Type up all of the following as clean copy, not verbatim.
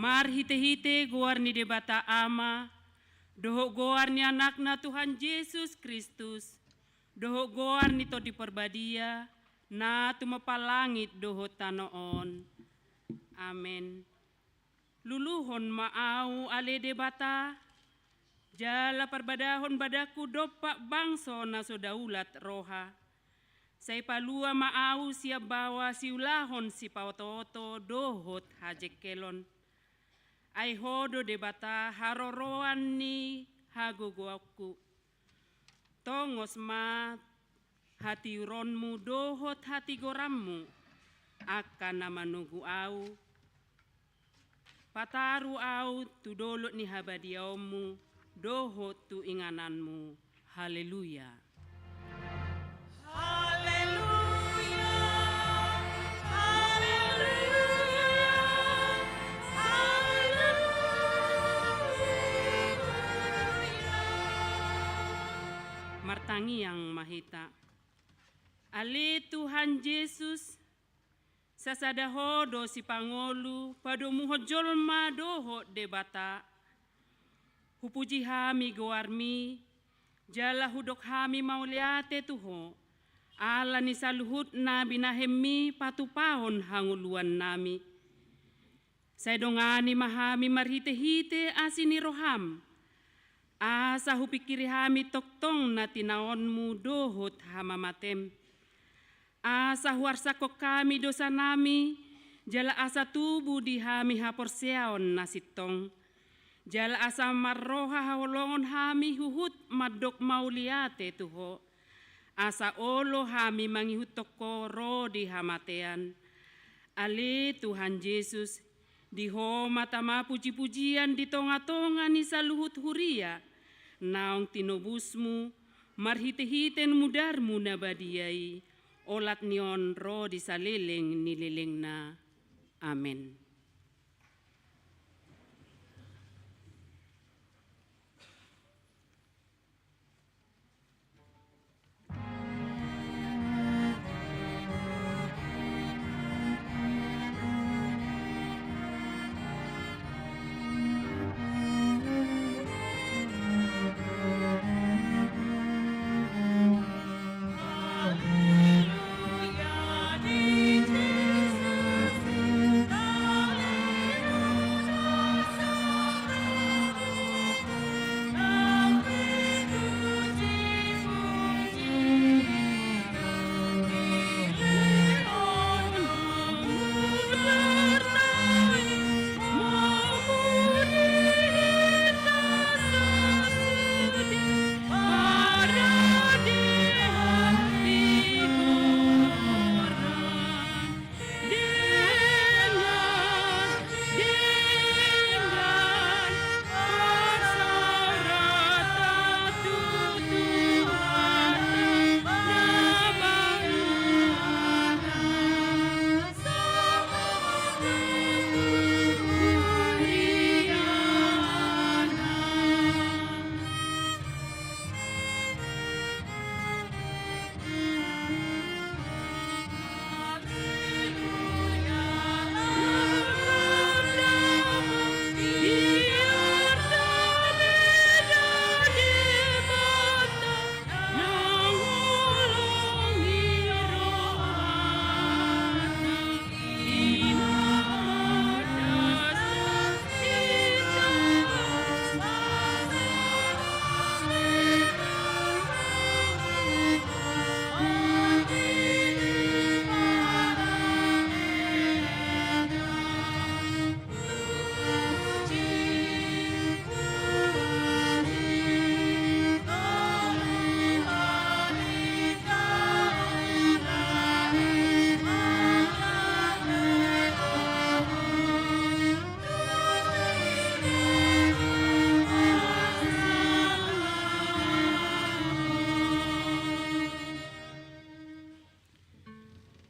Mar hite-hite goar ni debata ama, doho goar ni anakna Tuhan Yesus Kristus, doho goar ni to di perbadia, na tumapalangit doho tanoon. Amen. Luluhon maau ale debata, jala perbadahon badaku dopak bangso na sodaulat roha. Say palua maau siap bawa siulahon si pautoto dohot hajek kelon. Ay hodo debata haroroan ni hagogoaku. Tongos ma hati uronmu dohot hati gorammu akan nama nugu au. Pataru au tu dolot ni habadiaumu dohot tu ingananmu. Haleluya. Haleluya. Haleluya. Haleluya. Martangi yang mahita. Ale Tuhan Yesus sasadahodo si pangolu padomu hojolma doho debata. Hupuji hami goarmi jala hudok hami mauliate tuho. Ala ni saluhut na binahemi patupahon hanguluan nami. Saidongani mahami marhite-hite asini roham. Asa hupikiri hami toktong na tinaonmu dohot hamamatem. Asa huarsako kami dosa nami, jala asa tubuh di hami haporseaon nasitong. Jala asa marroha hawolongon hami huhut madok mauliate tuho. Asa olo hami mangihut toko ro di hamatean. Ale Tuhan Yesus, diho matama puji-pujian di tonga-tonga ni saluhut huria. Naong tinobusmu, marhite-hiten mudarmu nabadiai. Olat nion ro di salileng nilileng na. Amen.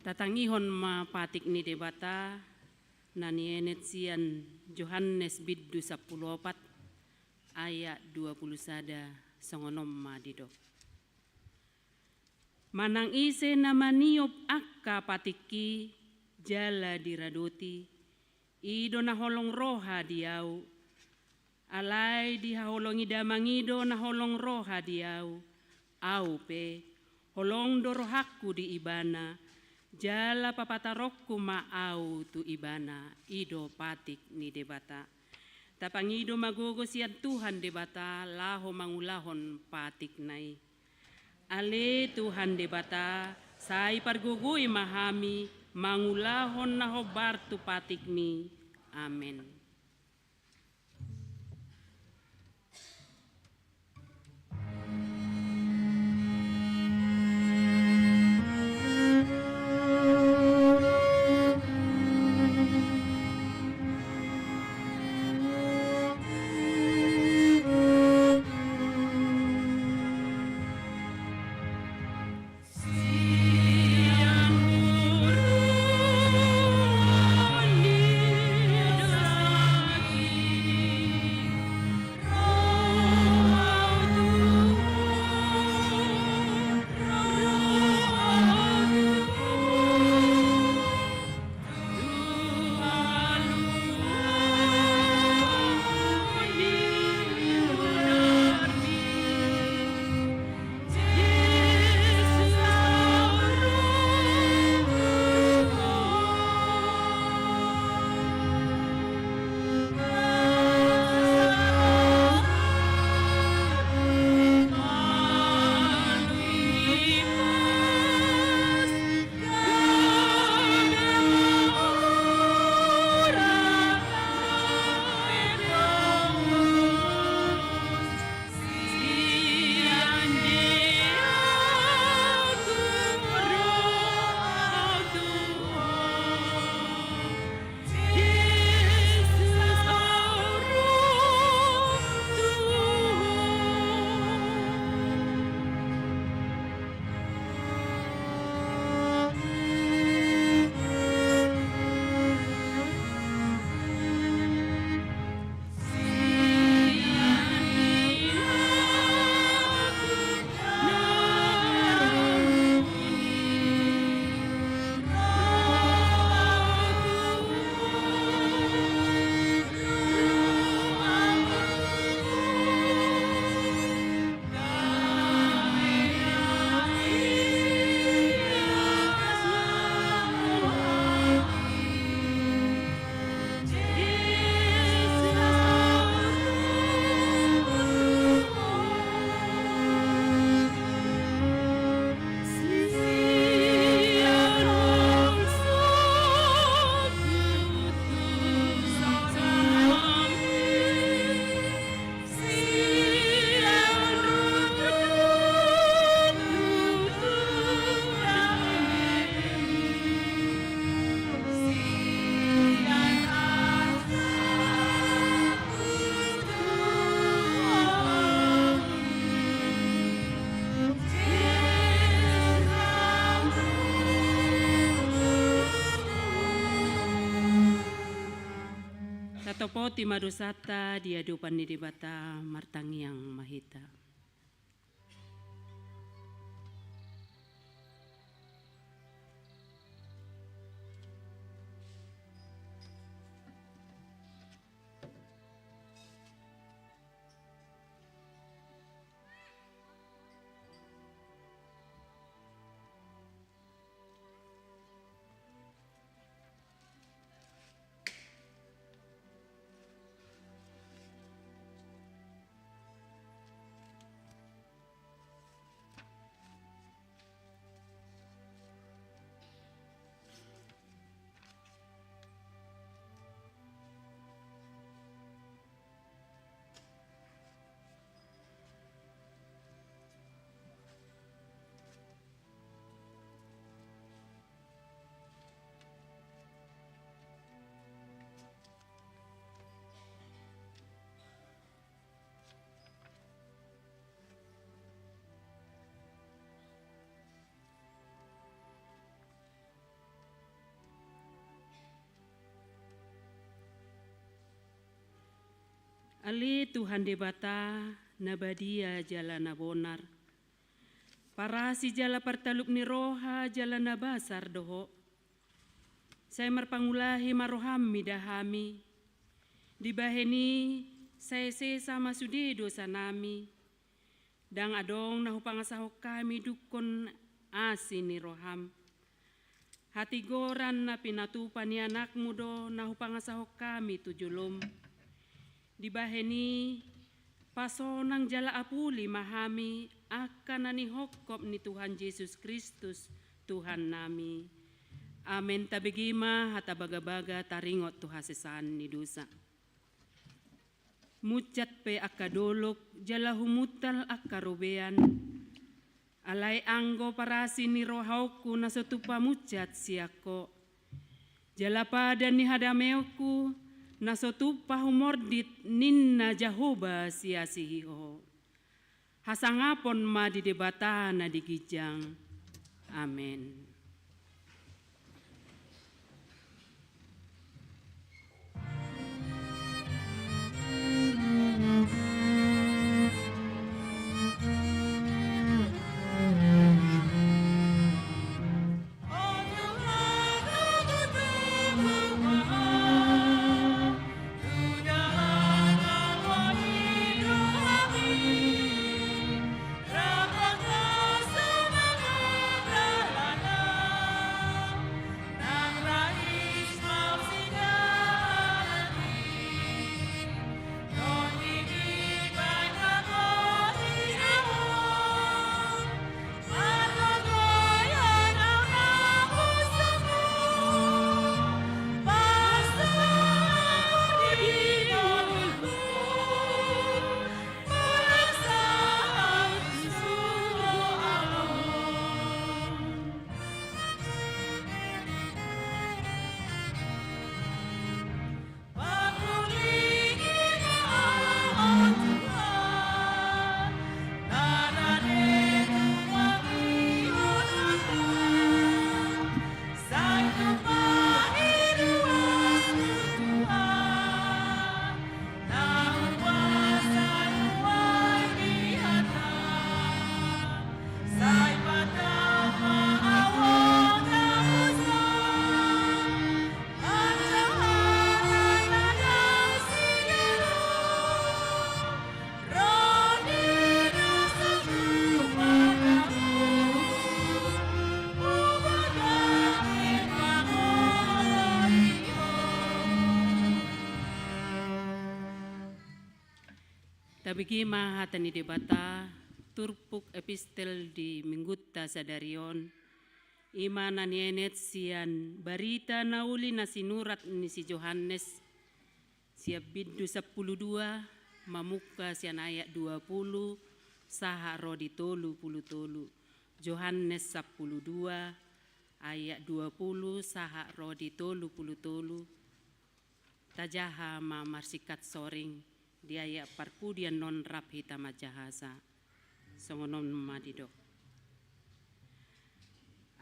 Tatangihon mapatik ni debata nani enet sian Yohanes biddu 14 ayat 21 songonom madido. Manang ise nama niop akka patiki jala diradoti ido na holong roha diau. Alai di haholongi damangido na holong roha diau. Au pe, holong dorohaku di ibana, jala papatarokku maau tu ibana, ido patik ni debata. Tapangido magogo sian Tuhan debata, laho mangulahon patik nai. Ale Tuhan debata, sai pargugui mahami, mangulahon na hobar tu patik mi. Amen. Topoti madusata diadupan ni debata martangiang mahita. Ali Tuhan debata nabadia jala na bonar. Para si jala partaluk ni roha jala na basar doho. Saya merpangulahi maroham midahami. Dibaheni saya sama sude dosa nami. Dang adong nahupangasahok kami dukon asini roham. Hati goran na pinatupan ni anakmu do nahupangasahok kami tujulom. Dibaheni pasonang jala apuli mahami akan nanihokop ni Tuhan Yesus Kristus Tuhan nami. Amen. Tabigima hatabaga-baga taringot tuhasesan ni dosa. Mucat pe akadolok jala humutal akarobean. Alay anggo parasi ni rohauku nasotupa mucat siako. Jala pada ni hadameoku nasotupa humordit ninna Jahoba siasihiho. Hasangapon ma di debata na digijang. Amen. Tabigi mahatan ni debata turpuk epistel di minggutta sadarion ima nanienet sian barita nauli na sinurat ni si Johannes siap biddu 12 mamuka sian ayat 20 saha rodi tolu pulu tolu Johannes 12 ayat 20 saha rodi tolu pulu tolu tajaha ma marsikat soring dia ya parpudian non rap hitama jahasa songonon madidok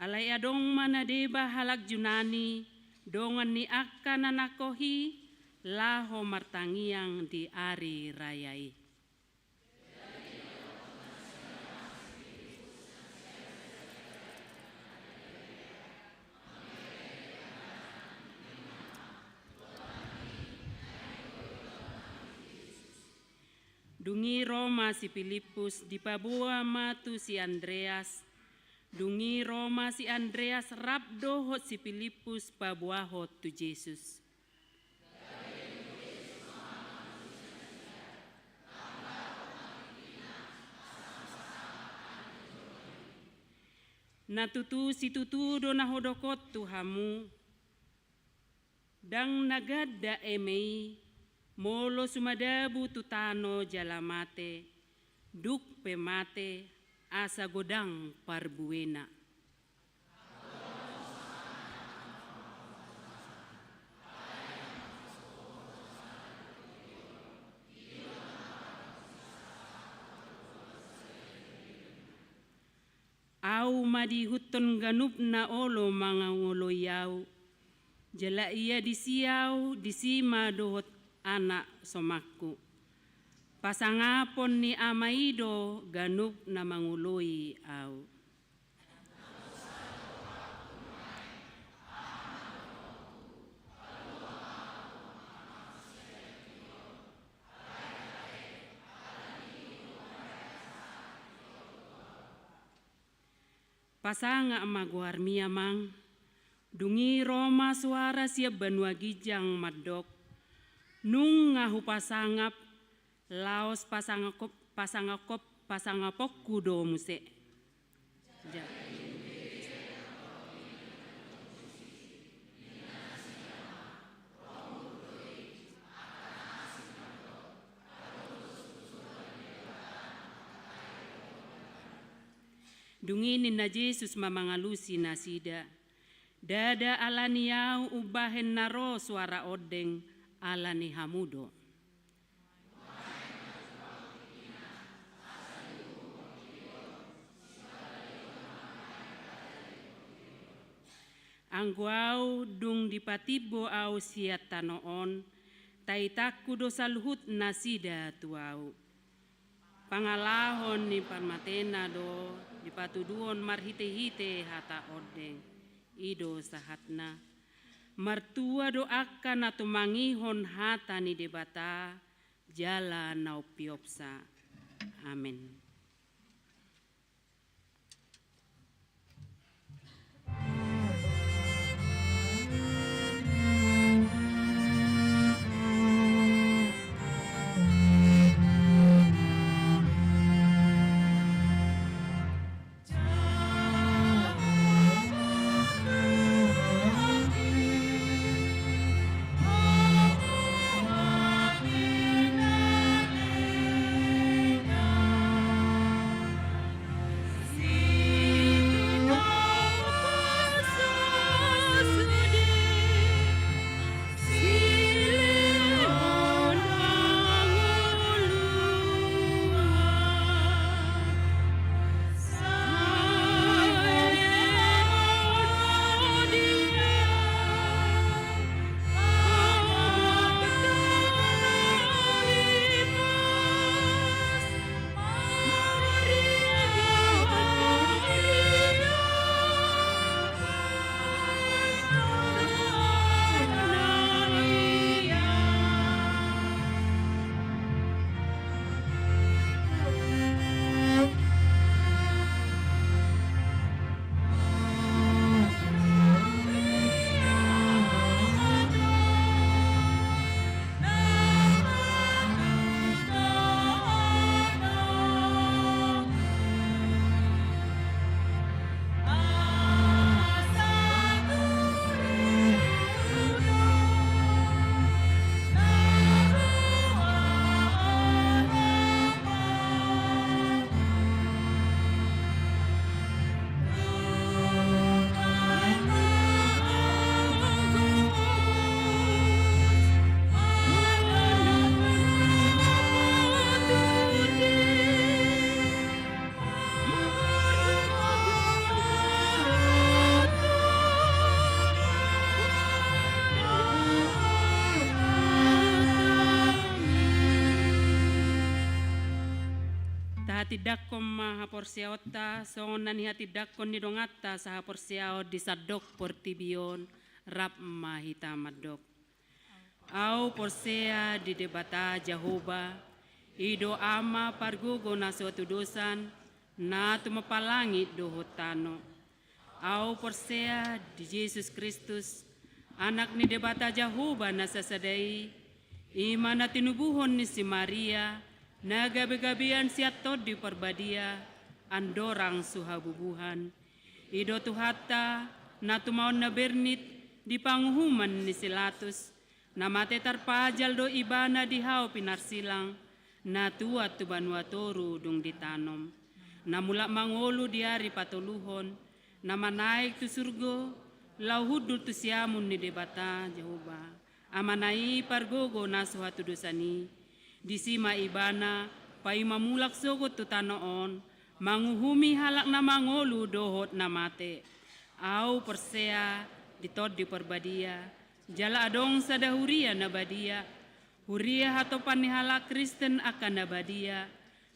alay adong manadeba halak junani dongan ni akan anakohi laho martangiang di ari rayai Dungi Roma si Filipus di Papua matu si Andreas. Dungi Roma si Andreas rabdo hot si Filipus Papua hot tu Yesus. Natutu si tutu do nahodokot tuhamu. Dang nagadda emei. Molo sumadabu tutano jalamate, duk pemate, asa godang parbuena. Au madihuton ganup na olo mga ngoloyaw, jala iya disiyaw, disima dohot anak somakku. Pasangapon ni amaido ganup na mangului au. Pasanga maguar miamang, dungi Roma suara siap banua gijang madok, nung ngahu pasangap, laos pasangapok kudo muse. Dunginin na Jesus mamangalusi na sida. Dada alaniyaw ubahen naro suara odeng alani hamudo. Angguau dung dipatibo au siat tanoon, taitaku dosa luhut nasida tuau. Pangalahon ni parmatena do, dipatuduon marhite-hite hata odeng, ido sahatna. Martua doakan atau mangihon hata ni debata, jala nau piopsa. Amin. Tidakkom maha porsiaota songonan hiha tidakkon ni dongata saha porsiao disadok portibion rap mahita madok. Au porsea di debata Jehovah ido ama pargugo na suatu dosan na tumapalangi dohotano. Au porsea di Yesus Kristus anak ni debata Jehovah na sasadai ima na tinubuhon ni si Maria na gabi-gabian siato di perbadia andorang suhabubuhan ido tuhata na tumaon na bernit di panghuman ni silatus na mate tarpajal do ibana di hao pinarsilang na tuat tu banua toru dung ditanom na mula mangolu diari patuluhon na manaik tu surgo lauhudul tu siamun ni debata Jehovah amanai pargogo na suhatu dosani di sima ibana pai mamulak sogot tu tanoon manguhumi halak na mangolu dohot na mate au persea ditod di perbadia jala adong sadahuria na badia huria hatopan ni halak Kristen akan na badia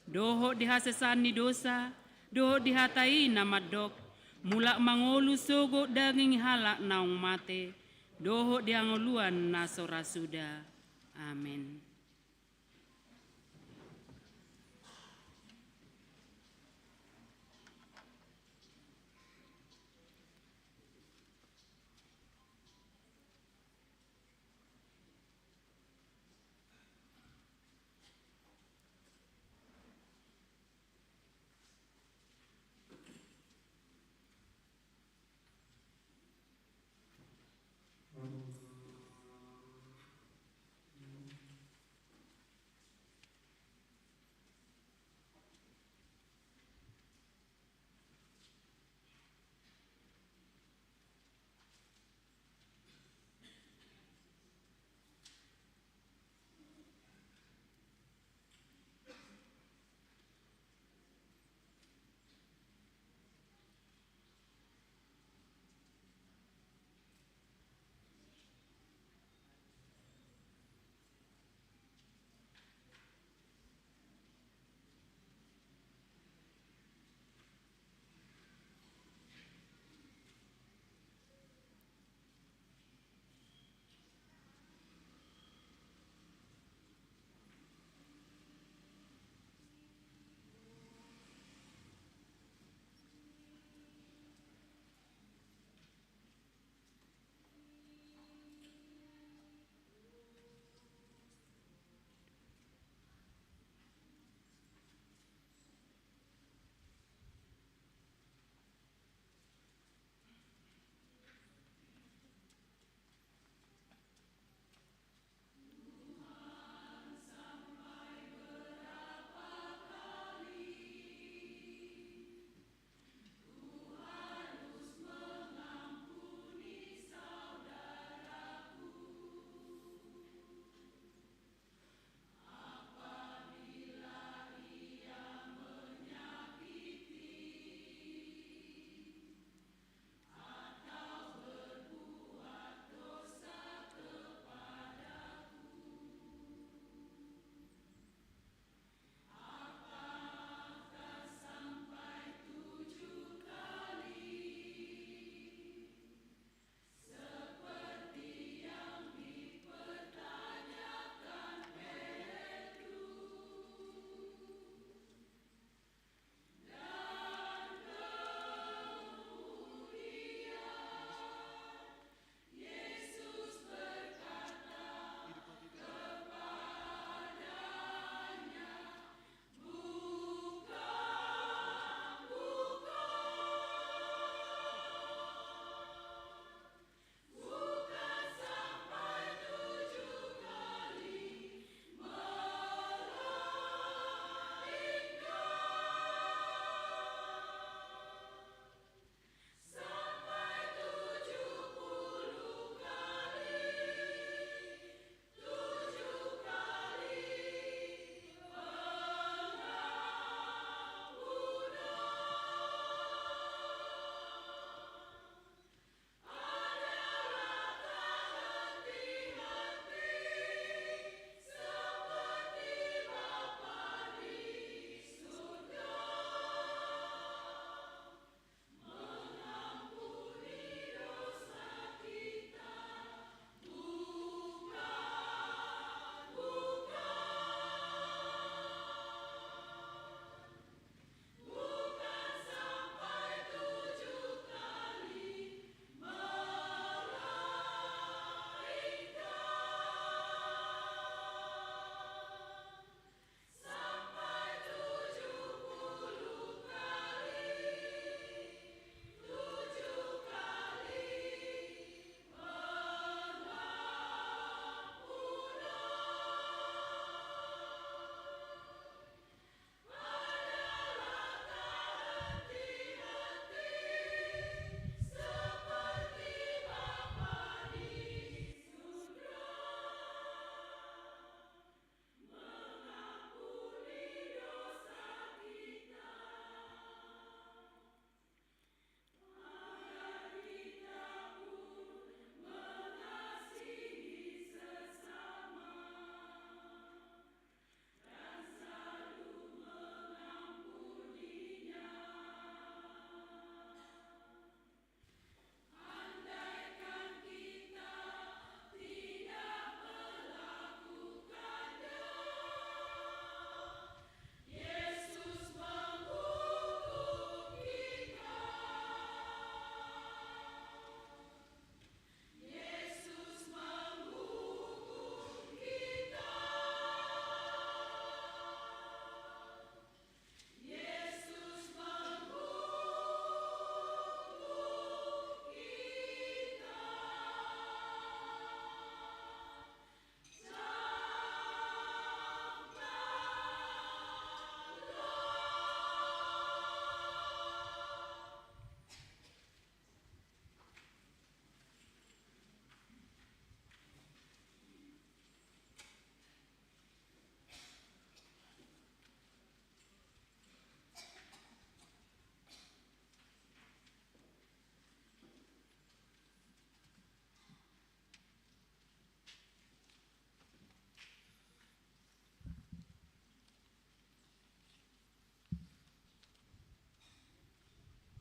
dohot dihasesan ni dosa dohot dihatai na madok mulak mangolu sogot daging halak naung mate dohot diangoluan na sorasuda. Amin.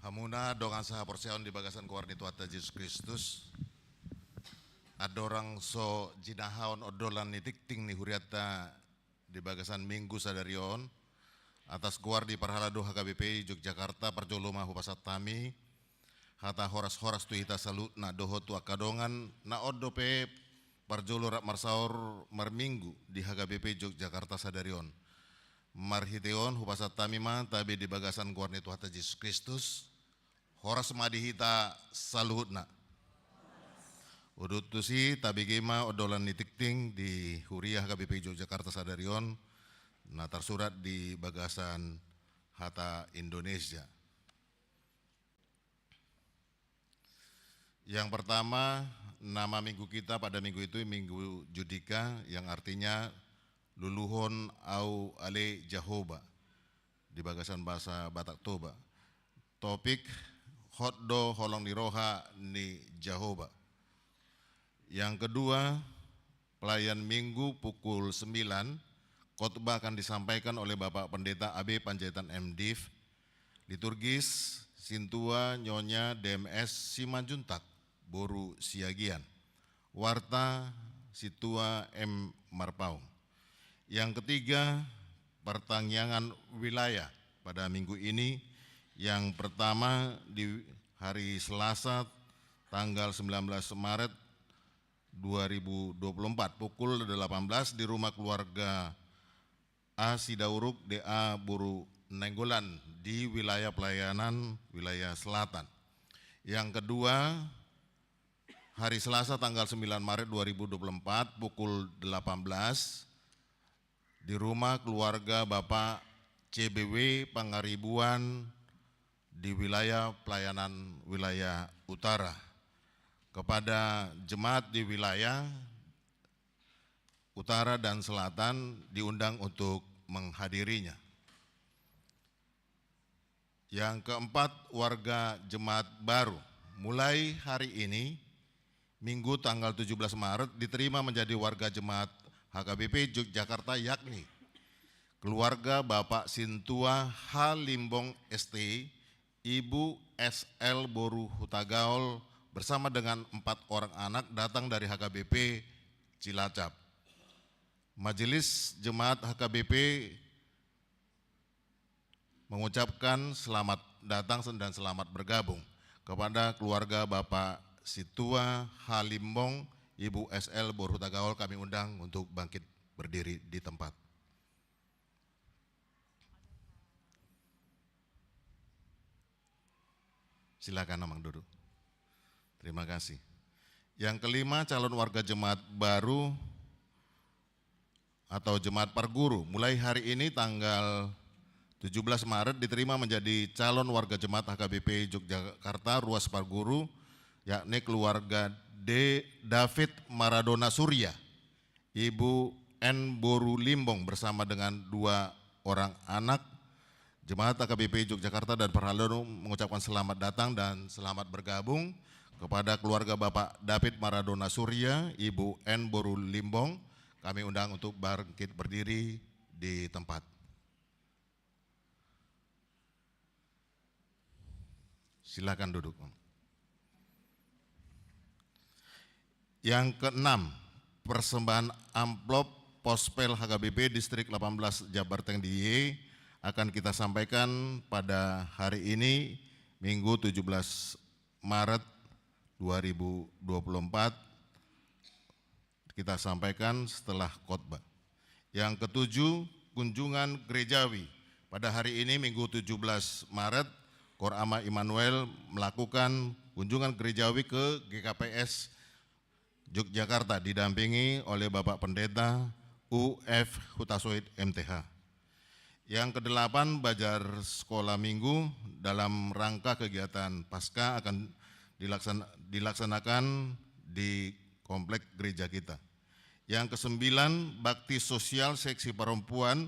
Hamuna dongan saha porseon di bagasan kuarni Tuhan Yesus Kristus. Adorang so jinahaon odolan ni tikting ni huriata di bagasan minggu sadarion. Atas kuar di Parhalado HKBP Yogyakarta Parjoloma Hupasat Tami. Hata horas-horas tu hita salut na doho tu akadongan na odope Parjolo rak marsaur marminggu di HKBP Yogyakarta sadarion. Marhiteon Hupasat Tami ma tabi di bagasan kuarni Tuhan Yesus Kristus. Horas madihita saluhutna. Udut tusi tabi gema odolan nitikting di Huriah KBP Yogyakarta sadarion. Nah tersurat di bagasan Hata Indonesia. Yang pertama nama minggu kita pada minggu itu Minggu Judika yang artinya luluhon au ale Jahoba di bagasan bahasa Batak Toba. Topik Hoddo holong diroha ni Jahoba. Yang kedua, pelayan minggu pukul 9, khotbah akan disampaikan oleh Bapak Pendeta AB Panjaitan MDiv, liturgis Sintua Nyonya DMS Simanjuntak, Boru Siagian, Warta Situa M. Marpaung. Yang ketiga, pertangyangan wilayah pada minggu ini. Yang pertama di hari Selasa tanggal 19 Maret 2024 pukul 18 di rumah keluarga A. Sidauruk DA Buru Nenggolan di wilayah pelayanan wilayah selatan. Yang kedua hari Selasa tanggal 9 Maret 2024 pukul 18 di rumah keluarga Bapak CBW Pangaribuan di wilayah pelayanan wilayah utara. Kepada jemaat di wilayah utara dan selatan diundang untuk menghadirinya. Yang keempat, warga jemaat baru mulai hari ini Minggu tanggal 17 Maret diterima menjadi warga jemaat HKBP Yogyakarta, yakni keluarga Bapak Sintua H. Limbong ST, Ibu SL Boru Hutagaol bersama dengan 4 orang anak datang dari HKBP Cilacap. Majelis Jemaat HKBP mengucapkan selamat datang dan selamat bergabung kepada keluarga Bapak Situa H. Limbong, Ibu SL Boru Hutagaol. Kami undang untuk bangkit berdiri di tempat. Silakan Amang duduk. Terima kasih. Yang kelima, calon warga jemaat baru atau jemaat Parguru mulai hari ini tanggal 17 Maret diterima menjadi calon warga jemaat HKBP Yogyakarta Ruas Parguru, yakni keluarga D. David Maradona Surya, Ibu N. Boru Limbong bersama dengan 2 orang anak. Jemaat HKBP Yogyakarta dan Parhalado mengucapkan selamat datang dan selamat bergabung kepada keluarga Bapak David Maradona Surya, Ibu N. Boru Limbong. Kami undang untuk bangkit berdiri di tempat. Silakan duduk. Yang keenam, persembahan amplop Pospel HKBP Distrik 18 Jabarteng DIY akan kita sampaikan pada hari ini Minggu 17 Maret 2024. Kita sampaikan setelah khotbah. Yang ketujuh, kunjungan gerejawi. Pada hari ini Minggu 17 Maret, Kor Ama Immanuel melakukan kunjungan gerejawi ke GKPS Yogyakarta didampingi oleh Bapak Pendeta UF Hutasoid MTH. Yang kedelapan, Bajar Sekolah Minggu dalam rangka kegiatan Paskah akan dilaksanakan di komplek gereja kita. Yang kesembilan, bakti sosial seksi perempuan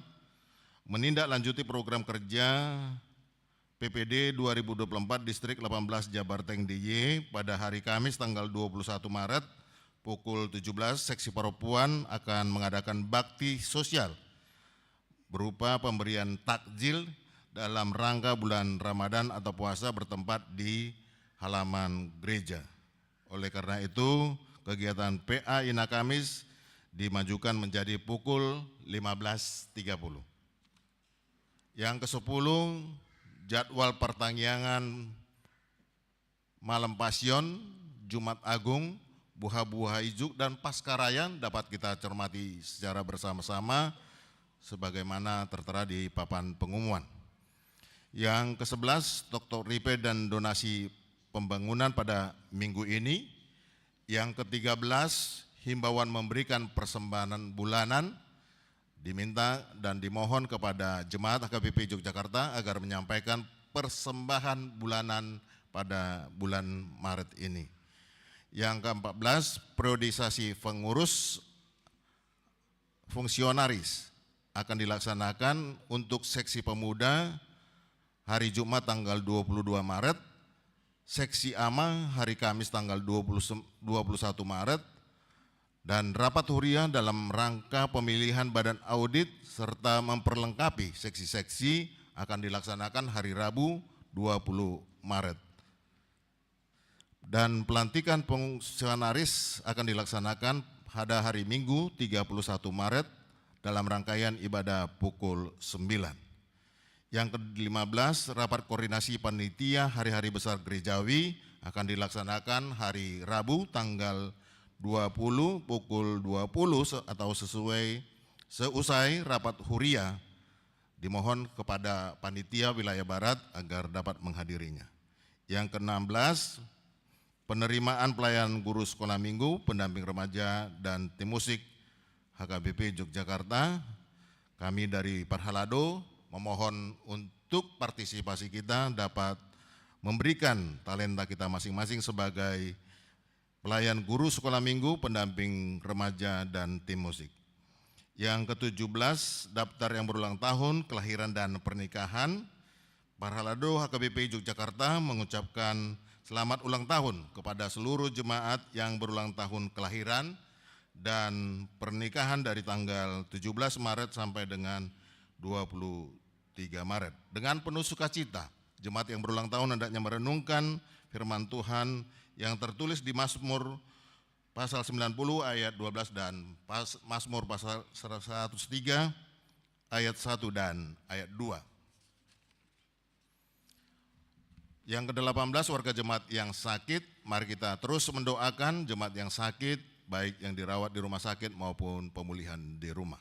menindaklanjuti program kerja PPD 2024 Distrik 18 Jabarteng DIY pada hari Kamis tanggal 21 Maret pukul 17 seksi perempuan akan mengadakan bakti sosial berupa pemberian takjil dalam rangka bulan Ramadan atau puasa bertempat di halaman gereja. Oleh karena itu, kegiatan PA Ina Kamis dimajukan menjadi pukul 15.30. Yang ke-10, jadwal pertanggiangan Malam Pasion, Jumat Agung, Buha-Buha Ijuk, dan Paskarayan dapat kita cermati secara bersama-sama sebagaimana tertera di papan pengumuman. Yang ke-11, Dr. Ripe dan donasi pembangunan pada minggu ini. Yang ke-13, himbauan memberikan persembahan bulanan, diminta dan dimohon kepada Jemaat HKBP Yogyakarta agar menyampaikan persembahan bulanan pada bulan Maret ini. Yang ke-14, periodisasi pengurus fungsionaris akan dilaksanakan untuk seksi pemuda hari Jumat tanggal 22 Maret, seksi AMA hari Kamis tanggal 21 Maret, dan rapat huriah dalam rangka pemilihan badan audit serta memperlengkapi seksi-seksi akan dilaksanakan hari Rabu 20 Maret. Dan pelantikan fungsionaris akan dilaksanakan pada hari Minggu 31 Maret dalam rangkaian ibadah pukul 9. Yang ke-15, rapat koordinasi panitia hari-hari besar gerejawi akan dilaksanakan hari Rabu tanggal 20 pukul 20 atau seusai rapat huriah. Dimohon kepada panitia wilayah barat agar dapat menghadirinya. Yang ke-16, penerimaan pelayan guru sekolah minggu, pendamping remaja, dan tim musik HKBP Yogyakarta. Kami dari Parhalado memohon untuk partisipasi kita dapat memberikan talenta kita masing-masing sebagai pelayan guru sekolah minggu, pendamping remaja, dan tim musik. Yang ke-17, daftar yang berulang tahun, kelahiran dan pernikahan. Parhalado HKBP Yogyakarta mengucapkan selamat ulang tahun kepada seluruh jemaat yang berulang tahun kelahiran dan pernikahan dari tanggal 17 Maret sampai dengan 23 Maret. Dengan penuh sukacita, jemaat yang berulang tahun hendaknya merenungkan firman Tuhan yang tertulis di Mazmur pasal 90 ayat 12 dan Mazmur pasal 103 ayat 1 dan ayat 2. Yang ke-18, warga jemaat yang sakit, mari kita terus mendoakan jemaat yang sakit, baik yang dirawat di rumah sakit maupun pemulihan di rumah.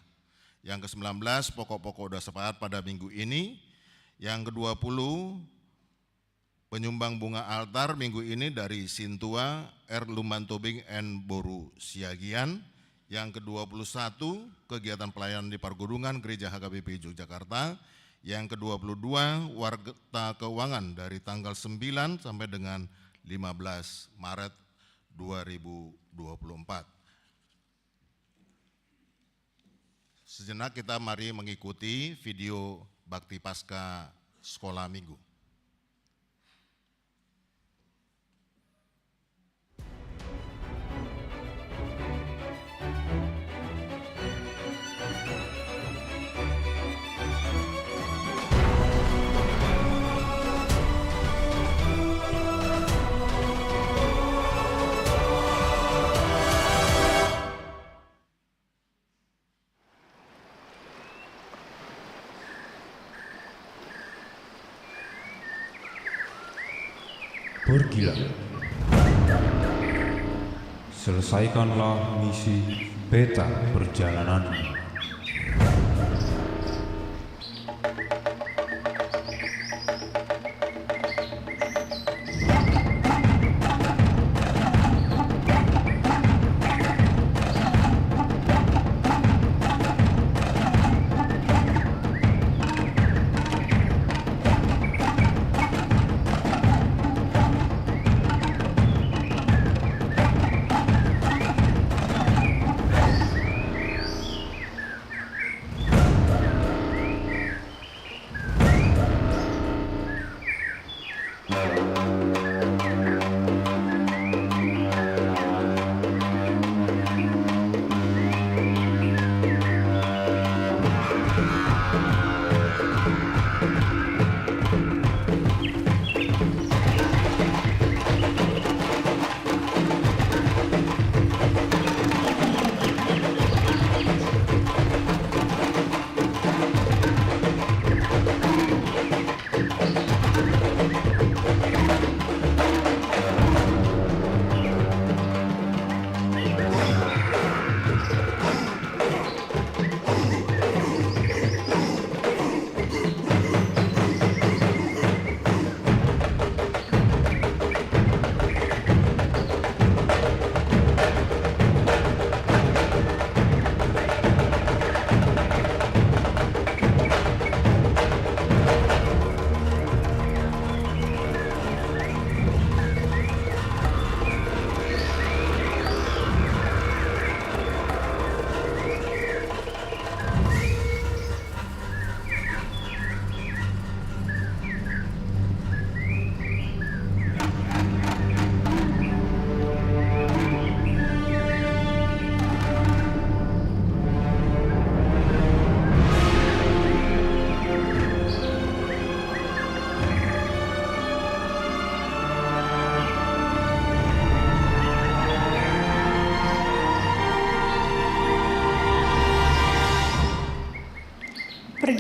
Yang ke-19, pokok-pokok doa syafaat pada minggu ini. Yang ke-20, penyumbang bunga altar minggu ini dari Sintua, R. Lumban Tobing, N. Boru Siagian. Yang ke-21, kegiatan pelayanan di Pargudungan Gereja HKBP Yogyakarta. Yang ke-22, warta keuangan dari tanggal 9 sampai dengan 15 Maret 2024. Sejenak kita mari mengikuti video Bakti Pasca Sekolah Minggu. Pergilah, selesaikanlah misi peta perjalananmu.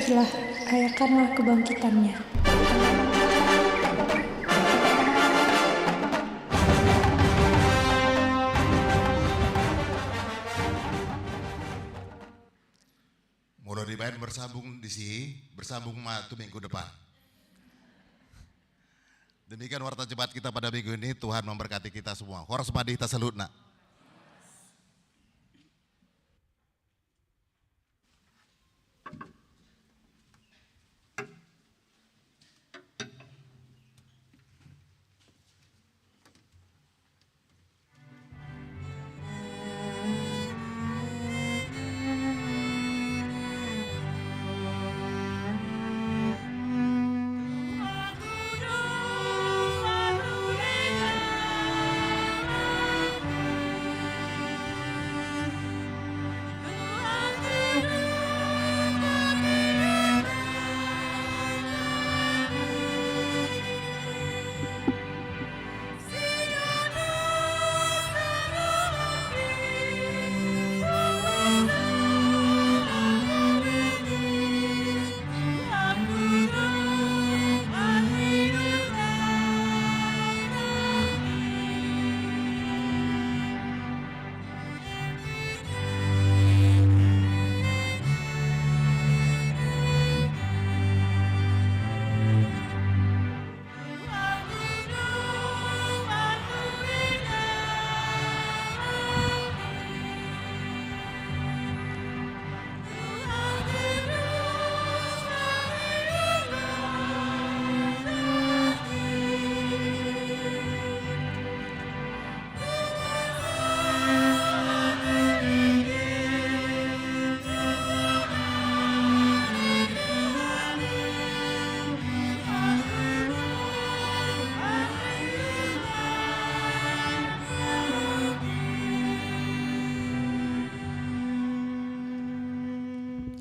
Bersedihlah, rayakanlah kebangkitannya. Mulai dimain bersambung di sini, bersambung matu minggu depan. Demikian warta cepat kita pada minggu ini. Tuhan memberkati kita semua. Horas madi kita salutna.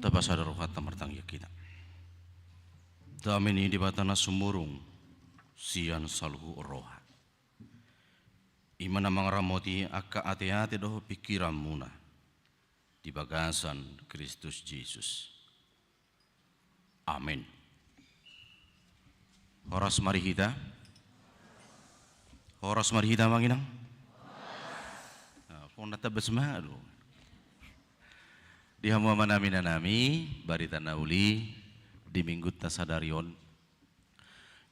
Tapasada rohata martang yakina. Damini di batana sumurung sian salhu roha. Imana mangramoti akka ate-ate doh pikiran muna di bagasan Kristus Yesus. Amin. Horas marihita. Horas marihita manginang. Pon natabas malu. Di hamuaman nami barita nauli di minggu tasadarion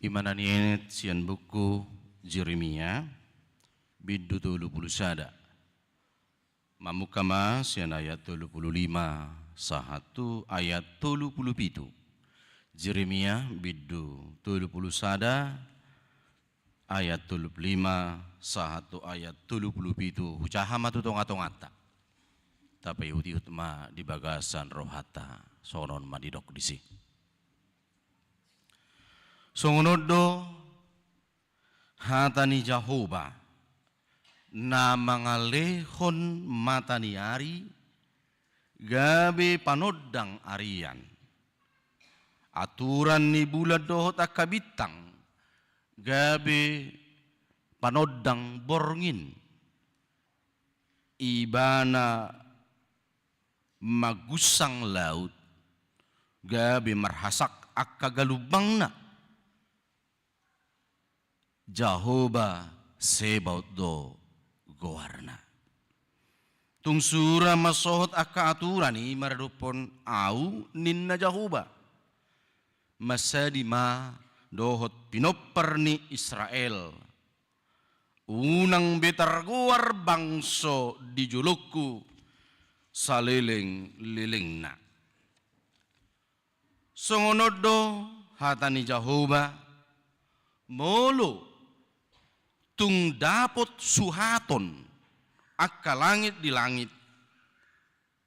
imana niet sian buku Jeremia biddu 30 sada mamukama sian ayat 35 sahatu ayat 37 Jeremia biddu 30 sada ayat 35 sahatu ayat 37 hucahama tutong-atong-ata tapi Yahudi utma di bagasan rohata sonon madidok disi. Songonodo hatani Jehovah na mangalehon matani ari gabe panodang arian aturan ni bulan dohot akabitang gabe panodang borngin ibana magusang laut gabi marhasak akagalubangna Jehovah Sebaot do goarna tungsura masohot akka aturani maradupon au ninna Jehovah masadi ma dohot pinoperni Israel unang betarguar bangso di julukku saliling-lilingna. Songonodo hatani Jehovah molo tung dapot suhaton akka langit di langit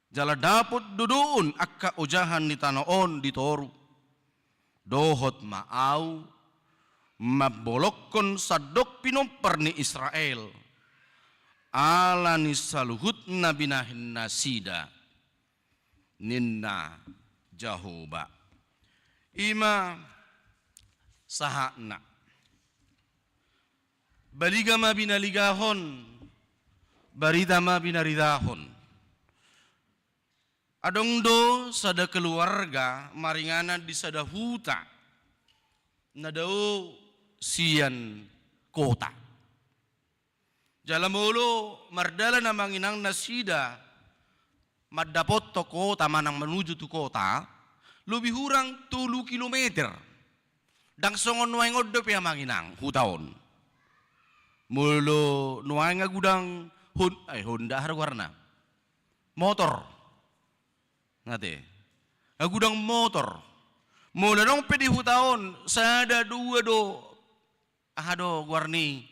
jala dapot duduun akka ujahan di tanaon di toru dohot maau mabolokkon sadok pinomper ni Israel ala ni saluhut na binahin nasida ninna Jehovah ima sahana baliga ma binaligahon barida ma binaridahon Adong do sada keluarga maringana di sada huta. Nadao sian kota. Jalamolo mardala na manginang nasida madapot to kota manang menuju tu kota lebih hurang 3 kilometer. Dang songon nuay ngoddo pia manginang hutaon. Mulo nuay nga gudang Honda har warna. Motor. Ngate. Agudang motor. Mula nung pedi hutaon sada 2 do ahado warni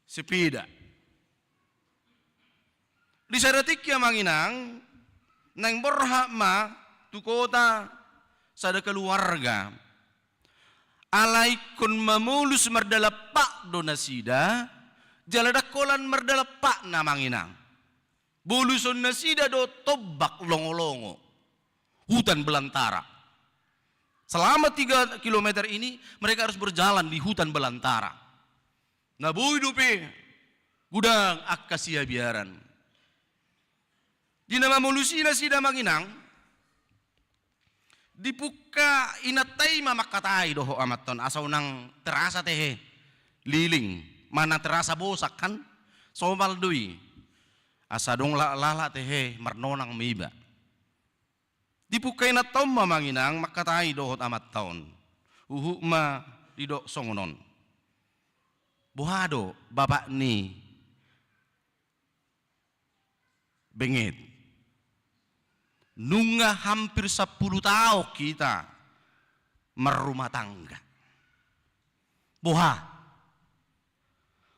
sepeda. Di saratik ya manginang nang berhak ma tu kota sada keluarga alai kun mamulus mardala pak do nasida jaladakolan mardala pak na manginang buluson nasida do tobak longo-longo hutan belantara. Selama 3 kilometer ini mereka harus berjalan di hutan belantara. Nabuy dupe gudang akasia biaran. Di nama molusina sida manginang dipuka inatay mamakatai doho amaton asaw nang terasa tehe liling mana terasa bosak kan somal dui asa dong lala tehe marnonang miba. Dipukay na taon mamanginang makatai dohot amat taon. Ma didok songonon. Buhado bapak ni bengit. Nunga hampir 10 tahun kita merumah tangga. Boha.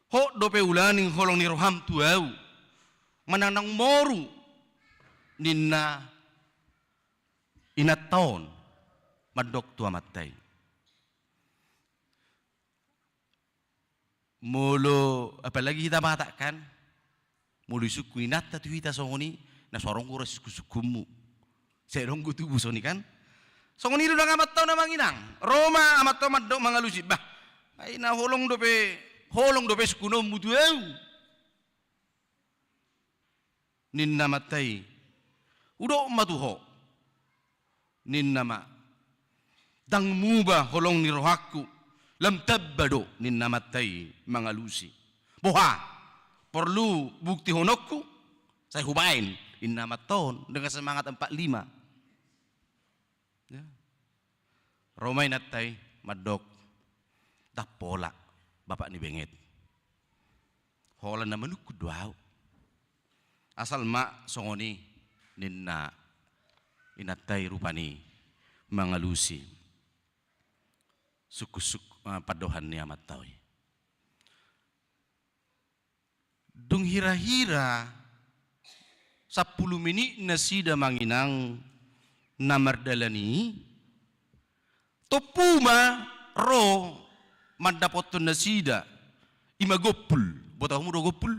Hok dope ulaning holong ni roham tuau. Mananang moru. Nina inat tahun madok tua matai. Mulu apalagi kita mengatakan mulu suku inat tatu kita songoni na sorong ko suku-sukumu. Serong ko tubuh soni kan. Songoni lu amat tahun na manginang. Roma amat tahun madok mangalusi. Bah, ay na holong dope sukuno mutuau. Ninna matai. Udo matuho. Ninnama dang muba holong ni rohaku lam tabbado ninnamatay mga lusi boha perlu bukti honokku saya hubain innamaton dengan semangat 45 ya. Romay natay madok tapola bapak ni bengit holan na manuk kudwaw asal mak songoni ninna inatay rupani mangalusi suku-suku padohan ni amat tawi. Dung hira-hira 10 menit nasida manginang namardalani topuma ro mandapoton nasida imagopul botahu do gopul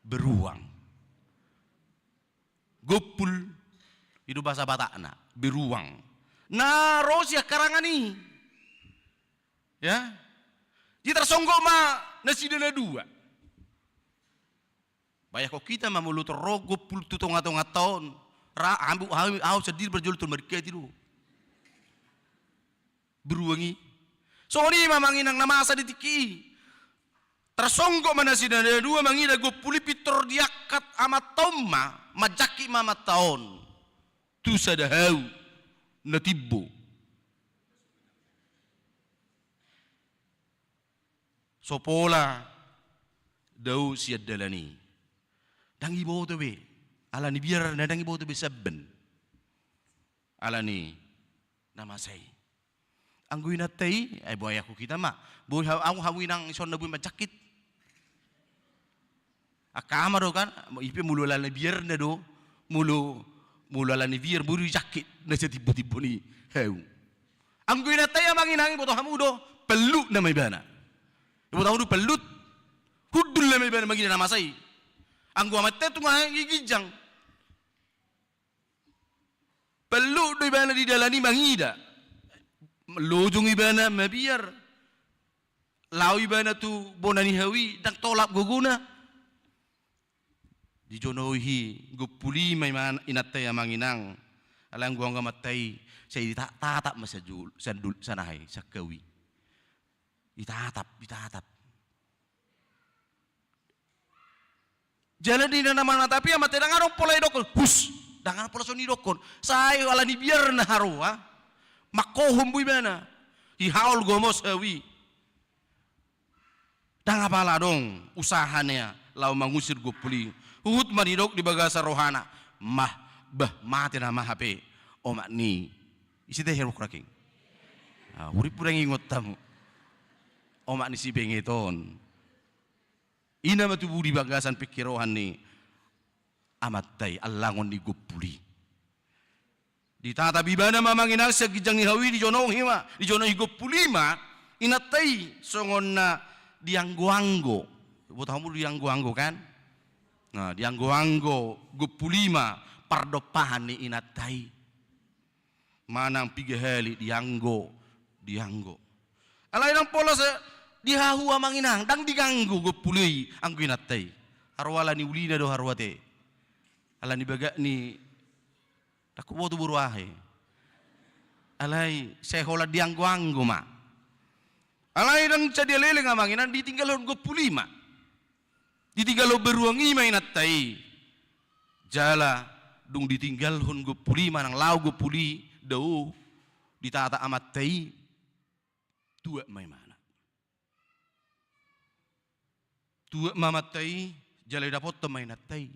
beruang gopul itu bahasa Batakna, beruang. Nah, Rosia karangani. Ya. Kita tersonggok ma nasidana 2. Bayar kok kita mamulut rogo pul tutong-atong tahun. Ambu au sedir berjual tu mereka itu. Beruangi. Sorry mamangin ang namasa ditiki. Tersonggok mana sidana 2 mangida go pulipitor diakat amat tomma majaki mama tahun. Tu sadahau natibbo. Sopola dau siad dalani. Dangi bawa tu be. Alani biar na dangi bawa tu be sabben. Alani nama saya. Angguin natai ay boy aku kita mak. Boy aku hawinang ison na boy macakit. Akama do kan ipe mulu alani biar na do mulu alani biar buru jakit na sa tibo-tibo ni heu. Angguin natai amanginang boto hamudo peluk na may bana. Boto hamudo pelut hudul na may bana magina nama saya. Anggu amat tu ngah gigijang. Peluk do ibana di dalani mangida. Lojong ibana mabiar. Lau ibana tu bonani hawi dan tolap guguna. Di jonohi gupuli may man inatay amanginang. Alang gua ngamatay sa itatap masajul sanahay sa kawi. Itatap. Jalan di naman na tapi amatay dangarong pola idokon. Hus, dangan pola soni dokon. Sayo ala ni biar na harua. Makohom bui mana. Ihaul gomos hawi. Danga pala dong usahanya lau mangusir gupuli. Uhut manidok di bagasa rohana. Mati nama HP. Omak ni. Isi teh heruk raking. Urip purang ingot tamu. Omak ni si bengeton. Ina matubu di bagasan pikirohan ni. Amatay alangon di gupuli. Ditata bibana mamanginang sa gijang ni hawi di jonong hima. Di jonong gupuli ma. Inatay songon na dianggo-anggo. Buat kamu dianggo-anggo kan? Nah, dianggo-anggo gupulima pardopahan ni inatay. Manang pigeheli dianggo. Alay nang pola sa dihahu amanginang dang diganggu gupuli ang inatay. Harwala ni ulina do harwate. Ala ni baga ni takubo tu buruahe. Alay sehola dianggo-anggo ma. Alay nang cadialele ngamanginan ditinggalon gupuli ma. Ditinggal beruang ima inatay. Jala dung ditinggal hun gupuli manang lau gupuli dau ditata amatay tua may mana. Tua mamatay jala dapot may natay.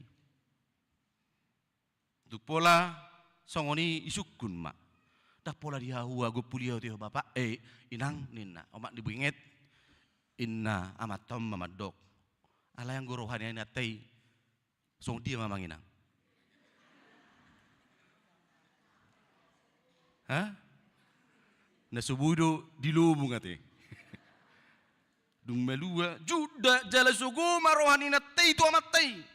Dupola songoni isukun ma. Dapola dihawa gupuli tiyo bapak inang nina omak dibinget inna amatom mamadok. Ala yang gorohannya natay song dia mamanginang. Hah? Nasubudo dilubung ate. Dung melua juda jala sugo marohani natay tu amatay.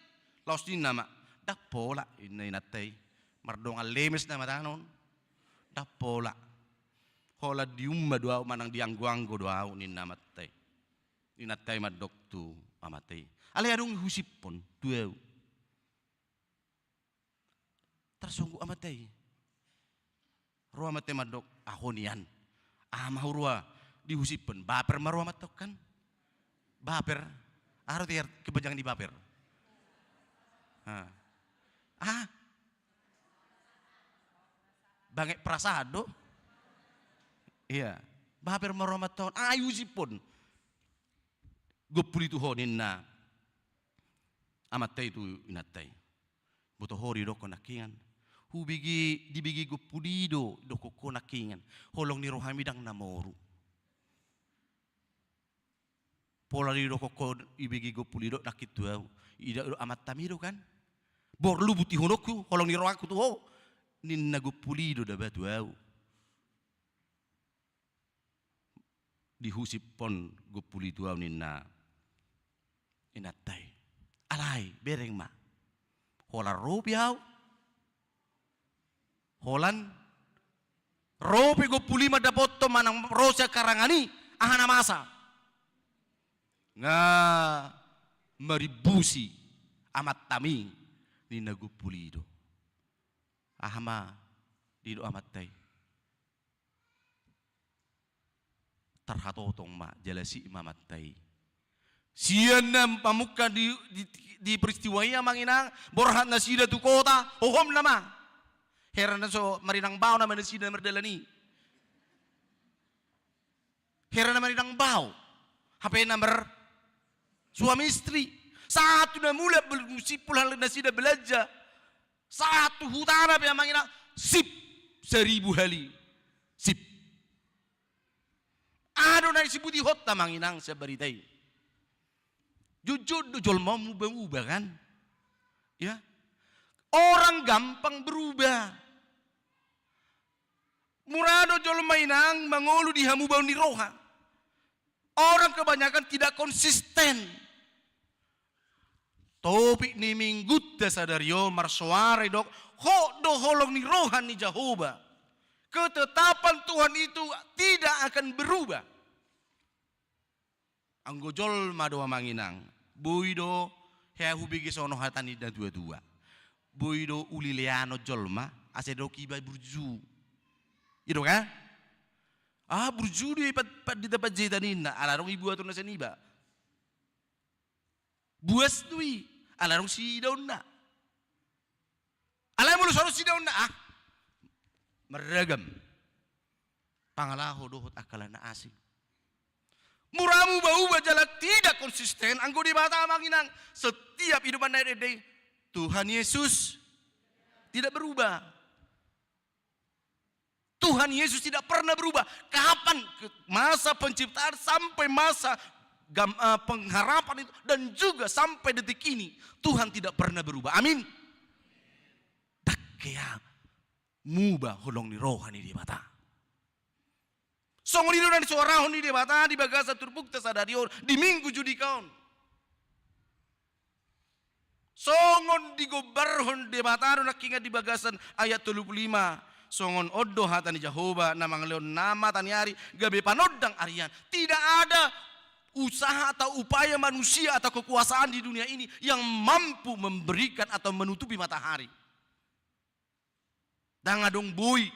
Laos din nama. Dapola inay natay. Mardong alemes na matanon. Dapola. Hola diumma doa manang dianggo-anggo doa ni namatay. Inatay madok tu amatay. Alay adong husipon tuew. Tersungguh amatay. Ruah amatay madok ahonian. Mahurua dihusipon. Baper maruah matok kan? Baper. Harus tiar kebanyakan di baper. Bangek prasado. Iya. Baper maruah matok. Husipon. Gupuli tu honin na. Amatay tu inatay. Buto hori do konakingan. Dibigi gupuli do konakingan. Holong ni rohami dang namoru. Pola di do koko ibigi gupuli do nakit tu ida do amat tamido kan. Borlu buti honoku holong ni rohaku tu ho. Ninna gupuli do da batu dihusipon gupuli tu ninna inatay. Alay, bereng ma. Hola ropiaw. Holan. Ropi gupuli madapoto manang rosa karangani. Ahana masa. Nga maribusi amat tami. Nina gupuli do. Ahama dido amat tay. Tarhatotong ma jalasi imamat tay. Siyan na pamuka di peristiwanya manginang borhat na sida tu kota hohom nama heran na so marinang bao na sida merdalani heran na marinang bao HP number suami istri satu na mula bersipul hal na sida belajar satu hutana pa manginang sip 1000 hali sip ado na isibuti hot na manginang sa baritay. Jujur jol mau ubah kan? Ya. Orang gampang berubah. Murado jol mainang mangolu di hamubau ni roha. Orang kebanyakan tidak konsisten. Topik ni minggut dasadario marsuare dok. Ho do holong ni rohan ni Jehovah. Ketetapan Tuhan itu tidak akan berubah. Anggojol madoa manginang. Buido hea hubigi sono hatani da dua-dua. Boido ulileano jolma asedo kiba burju. Itu kan? Burju di di tempat jetanina alarong ibu atau nasaniba. Buas tui alarong si daunna. Alarong mulu sono si daunna meragam. Pangalaho dohot akalan na asing. Muramu bau bajalan tidak konsisten. Anggo di mata manginang setiap hidupan dari Tuhan Yesus tidak berubah. Tuhan Yesus tidak pernah berubah. Kapan masa penciptaan sampai masa pengharapan itu dan juga sampai detik ini Tuhan tidak pernah berubah. Amin. Dakya mubah holong ni rohani di mata. Songon itu dan suara honi di mata di bagasa turbukta sadarion di minggu judikaon. Songon di gobarhon di mata nak ingat di bagasan ayat 35. Songon odo hatani Jehovah namang leon nama taniari gabe panodang arian. Tidak ada usaha atau upaya manusia atau kekuasaan di dunia ini yang mampu memberikan atau menutupi matahari. Dang adong boy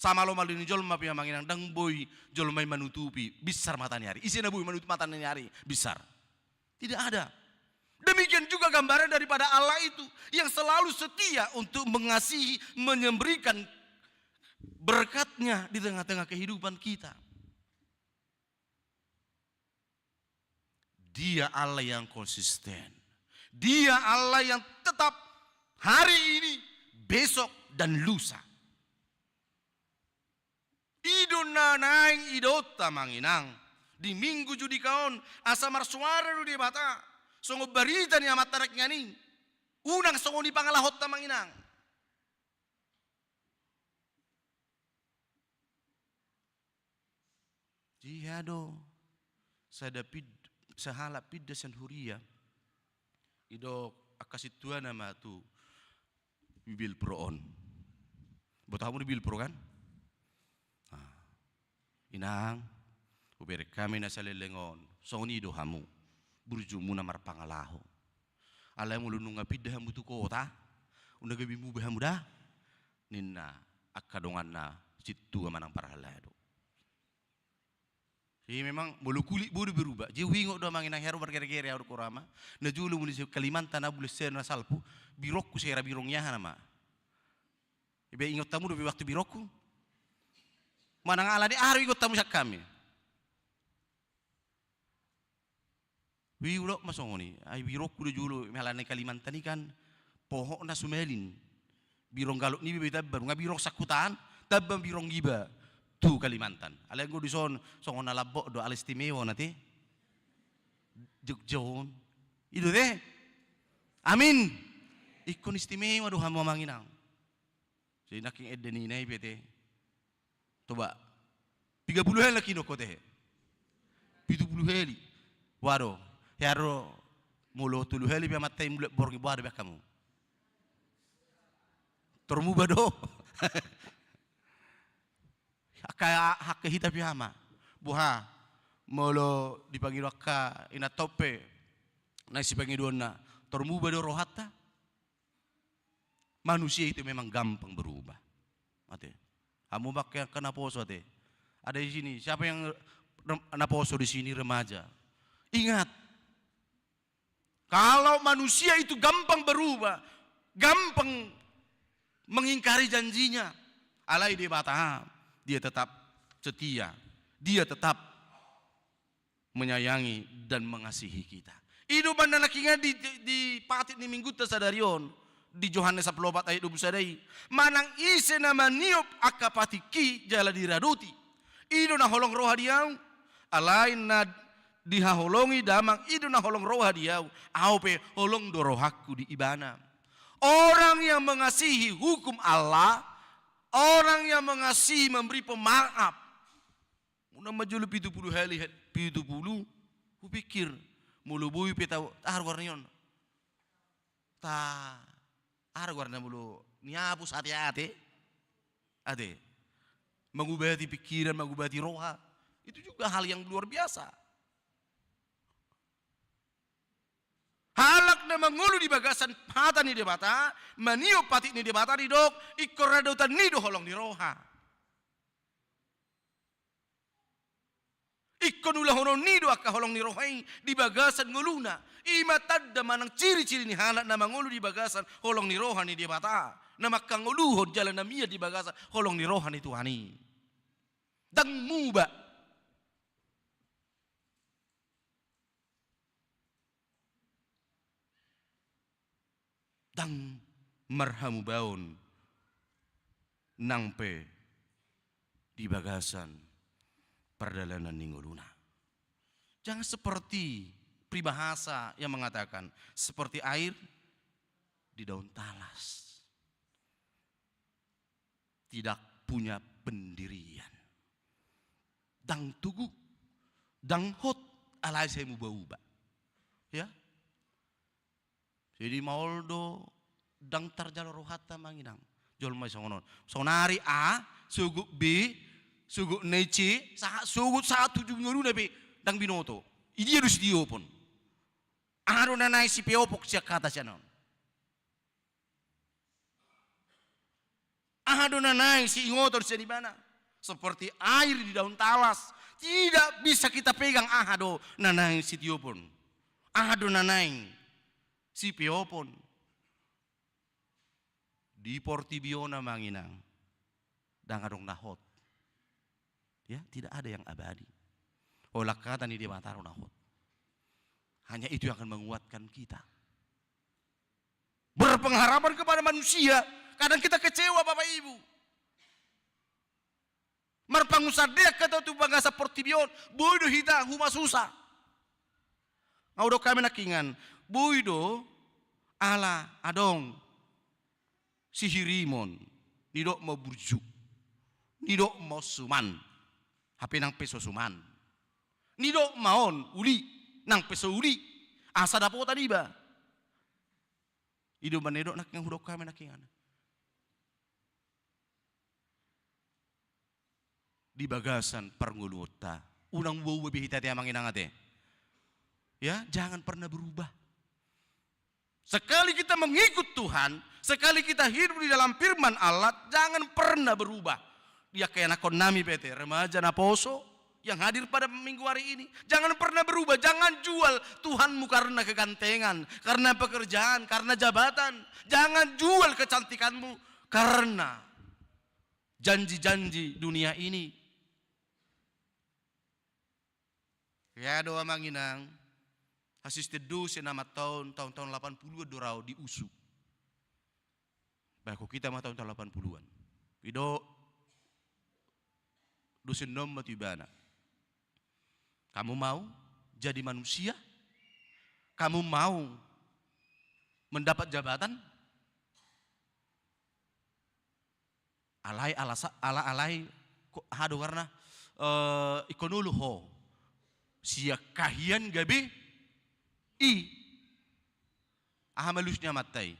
sama lo malini jolma pia manginang dang boy jolmai menutupi besar matahari. Isina boy menutupi matahari besar. Tidak ada. Demikian juga gambaran daripada Allah itu yang selalu setia untuk mengasihi, memberikan berkatnya di tengah-tengah kehidupan kita. Dia Allah yang konsisten. Dia Allah yang tetap hari ini, besok dan lusa. Iduna naing idota manginang di minggu judikaon asa marsuara di mata. Songo barita ni amat tarak ngani. Unang songo ni pangalahot ta manginang. Jihado sadapid sahala pidda san huria. Ido akasitua nama tu bibil proon. Botamu di bil pro kan? Inang ubere kami nasalelengon. Songo ni do hamu. Burjumu namar pangalaho. Alay mo lununga pidda hamu tu kota. Unda gabi mu behamu dah. Ninna akadongan na situ manang parahalado. Jadi memang bulu kulit buru berubah. Jadi wingo do manginang hero bergere-gere aur korama. Na julu muli Kalimantan na bulus ser na salpu. Birokku sera birongnya nama. Ibe ingot tamu do waktu birokku. Manang ala di aru ingot tamu sak kami. Wirok masongoni, ay wirok kuda julu mehalane Kalimantan ikan pohok na sumelin. Birong galuk ni bibita baru ngabirok sakutan, tabang birong giba tu Kalimantan. Alay go dison songon na labok do alistimewo nati. Jogjon. Itu deh. Amin. Ikon istimewa do hamo manginang. Jadi naking edeni nai bete. Coba 30 heli laki no kote. 70 heli. Waro. Yaro mulo tulu heli be matai mulo borgi buar be kamu. Tormu bado. Hak hita pihama. Buha mulo dipanggil waka ina tope. Na si pangidona. Tormu bado rohata. Manusia itu memang gampang berubah. Mate. Kamu pakai kenaposo ate. Ada di sini. Siapa yang naposo di sini remaja? Ingat. Kalau manusia itu gampang berubah, gampang mengingkari janjinya, alai dia bataham, dia tetap setia, dia tetap menyayangi dan mengasihi kita. Itu banda lakinya di patit ni minggu tersadarion di Yohanes 14 ayat 20 manang ise nama niop akapatiki jala diraduti. Itu na holong roh hadiau, alai na dihaholongi damang itu na holong roh hadiau aupe holong do rohaku di ibana. Orang yang mengasihi hukum Allah, orang yang mengasihi memberi pemaaf. Muna majulu 70 heli 70 kupikir mulu bui peta warnion. Ta warna mulu niapus hati-hati. Ade. Mengubati pikiran, mengubati roha. Itu juga hal yang luar biasa. Halak na mangulu di bagasan pata ni debata, maniu pati ni debata di dok, ikor na dautan ni do holong ni roha. Ikon ulah hono ni do akka holong ni rohai di bagasan nguluna. Ima tadda manang ciri-ciri ni halak na mangulu di bagasan holong ni roha ni debata. Na makang uluhod jalan na miya di bagasan holong ni roha ni Tuhani. Dang muba. Dang marhamu baon nangpe di bagasan perjalanan ninguluna. Jangan seperti peribahasa yang mengatakan seperti air di daun talas. Tidak punya pendirian. Dang tugu, dang hot alai saya muba-uba. Ya. Jadi mauldo dang tarjalo rohata manginang. Jol mai songonon. Sonari A, sugu B, sugu neci, sugu satu jumuru nabi dang binoto. Idi harus dio pun. Aro nanai si peopok siak kata sianon. Ado nanai si ingotor siya di mana? Seperti air di daun talas. Tidak bisa kita pegang ahado nanai si tio pun. Ahado nanai si peopon. Di Portibiona manginang. Dan adong nahot. Ya, tidak ada yang abadi. Olah kata ni dia mataro nahot. Hanya itu yang akan menguatkan kita. Berpengharapan kepada manusia. Kadang kita kecewa Bapak Ibu. Marpangusadek kata tu bangasa Portibion. Boido hita huma susah. Audo kami nakingan. Boido ala adong sihirimon. Nidok mau burju. Nidok mau suman. Hape nang peso suman. Nidok maon uli. Nang peso uli. Asa dapo tadi ba. Ido manedok nak yang hudok kami nakingan. Di bagasan pernguluta. Unang wow bihita tiang manginangate. Ya, jangan pernah berubah. Sekali kita mengikut Tuhan, sekali kita hidup di dalam firman Allah, jangan pernah berubah. Dia kayak nakon nami PT, remaja naposo yang hadir pada minggu hari ini. Jangan pernah berubah, jangan jual Tuhanmu karena kegantengan, karena pekerjaan, karena jabatan. Jangan jual kecantikanmu karena janji-janji dunia ini. Ya doa manginang, asisten dosen nama tahun 80 dorau di USU. Baik kita mah tahun 80-an. Pido dosen nom matibana. Kamu mau jadi manusia? Kamu mau mendapat jabatan? Alai kok hado karena ikonulu ho. Siak kahian gabi ahamalusnya matai.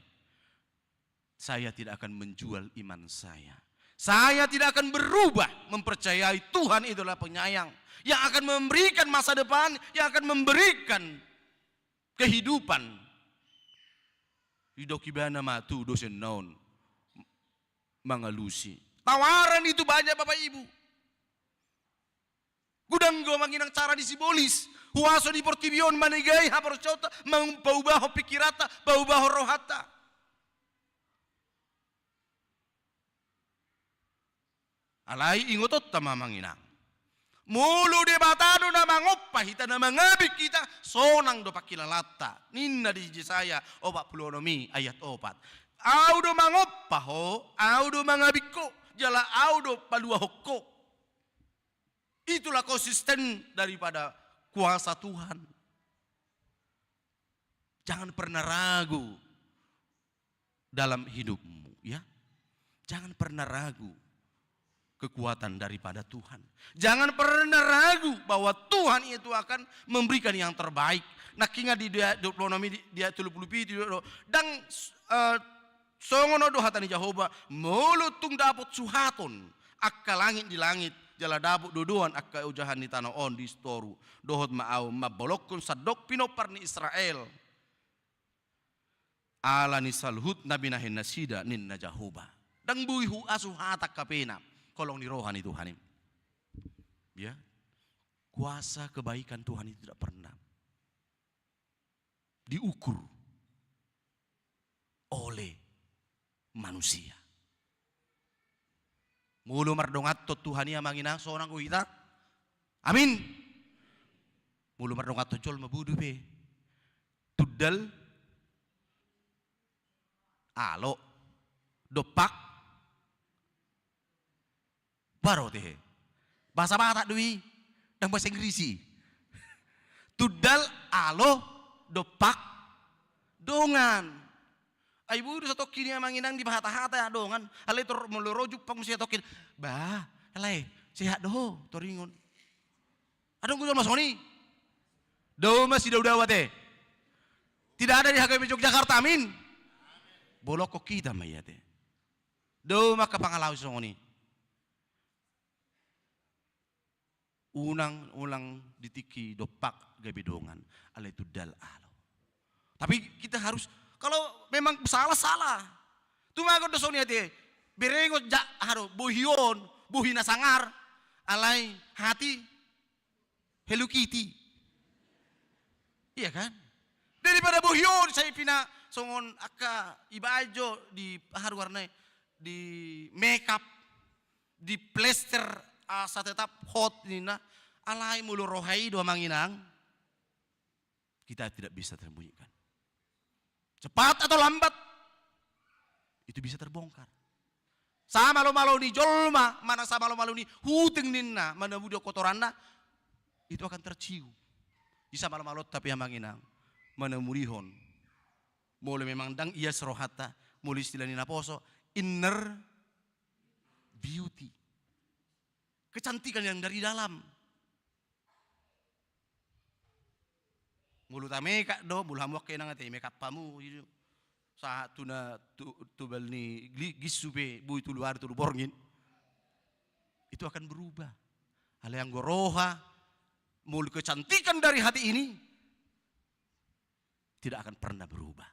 Saya tidak akan menjual iman saya. Saya tidak akan berubah mempercayai Tuhan itulah penyayang yang akan memberikan masa depan, yang akan memberikan kehidupan. Idokibana matu dosen naon mangalusi. Tawaran itu banyak Bapak Ibu. Gudang go manginang cara disibolis. Huaso di Portibion manigay hapor cota mangpaubaho pikirata, paubaho rohata. Alai ingotot tama manginang. Mulu de batado na mangoppa hita na mangabik kita sonang do pakilalata. Ninna di Yesaya 40 ayat 4. Audo mangoppa ho, audo mangabik ko, jala audo palua hokko. Itulah konsisten daripada kuasa Tuhan. Jangan pernah ragu dalam hidupmu, ya. Jangan pernah ragu kekuatan daripada Tuhan. Jangan pernah ragu bahwa Tuhan itu akan memberikan yang terbaik. Nakinga di dia 20 dia 30 dan songono dohatani Jehovah mulutung dapot suhaton akka langit di langit jala dabuk dodoan akka ujahan ni tanah on di storu dohot maau mabolokun sadok pinopar ni Israel ala ni salhut na binahin na sida nin na Jahoba. Dang buihu asu hatak kapena kolong ni rohani Tuhan. Ya, kuasa kebaikan Tuhan itu tidak pernah diukur oleh manusia. Mulu mardongat to Tuhan ya mangina sonang kita. Amin. Mulu mardongat to jol mabudu be. Tudal alo dopak baro teh. Bahasa Batak dui dan bahasa Inggris. Tudal alo dopak dongan. Ay budu sa tokin niya manginang di bahata-hata ya dongan. Alay tor mulorojuk pang siya tokin. Bah, alay sehat doh toringon. Adong kujon masoni. Doh masih daw teh. Tidak ada di HKBP Yogyakarta, amin. Bolok kok kita mayate. Doh maka pangalaw songoni. Ulang ditiki dopak gabidongan alay tudal alo. Tapi kita harus kalau memang salah. Tumagot dosoni ate. Berengot buhion, buhina sangar alay hati Hello Kitty. Iya kan? Daripada buhion saya pina songon aka ibajo di haru warna di makeup di plester asa tetap hot nina alay mulu rohai dua manginang kita tidak bisa tersembunyikan. Cepat atau lambat itu bisa terbongkar. Sama malo-malo ni jolma mana sama malo-malo ni huteng ninna mana budak kotoranna itu akan tercium. Bisa malo-malo tapi yang manginang mana murihon. Mulai memang dang iya serohata mulai istilahnya naposo inner beauty. Kecantikan yang dari dalam. Mulu ta makeup do, mulu hamuak kaya nang ate makeup pamu gitu. Sa tuna tubal ni gisupe bui tu luar tu borngin. Itu akan berubah. Hal yang goroha mulu kecantikan dari hati ini tidak akan pernah berubah.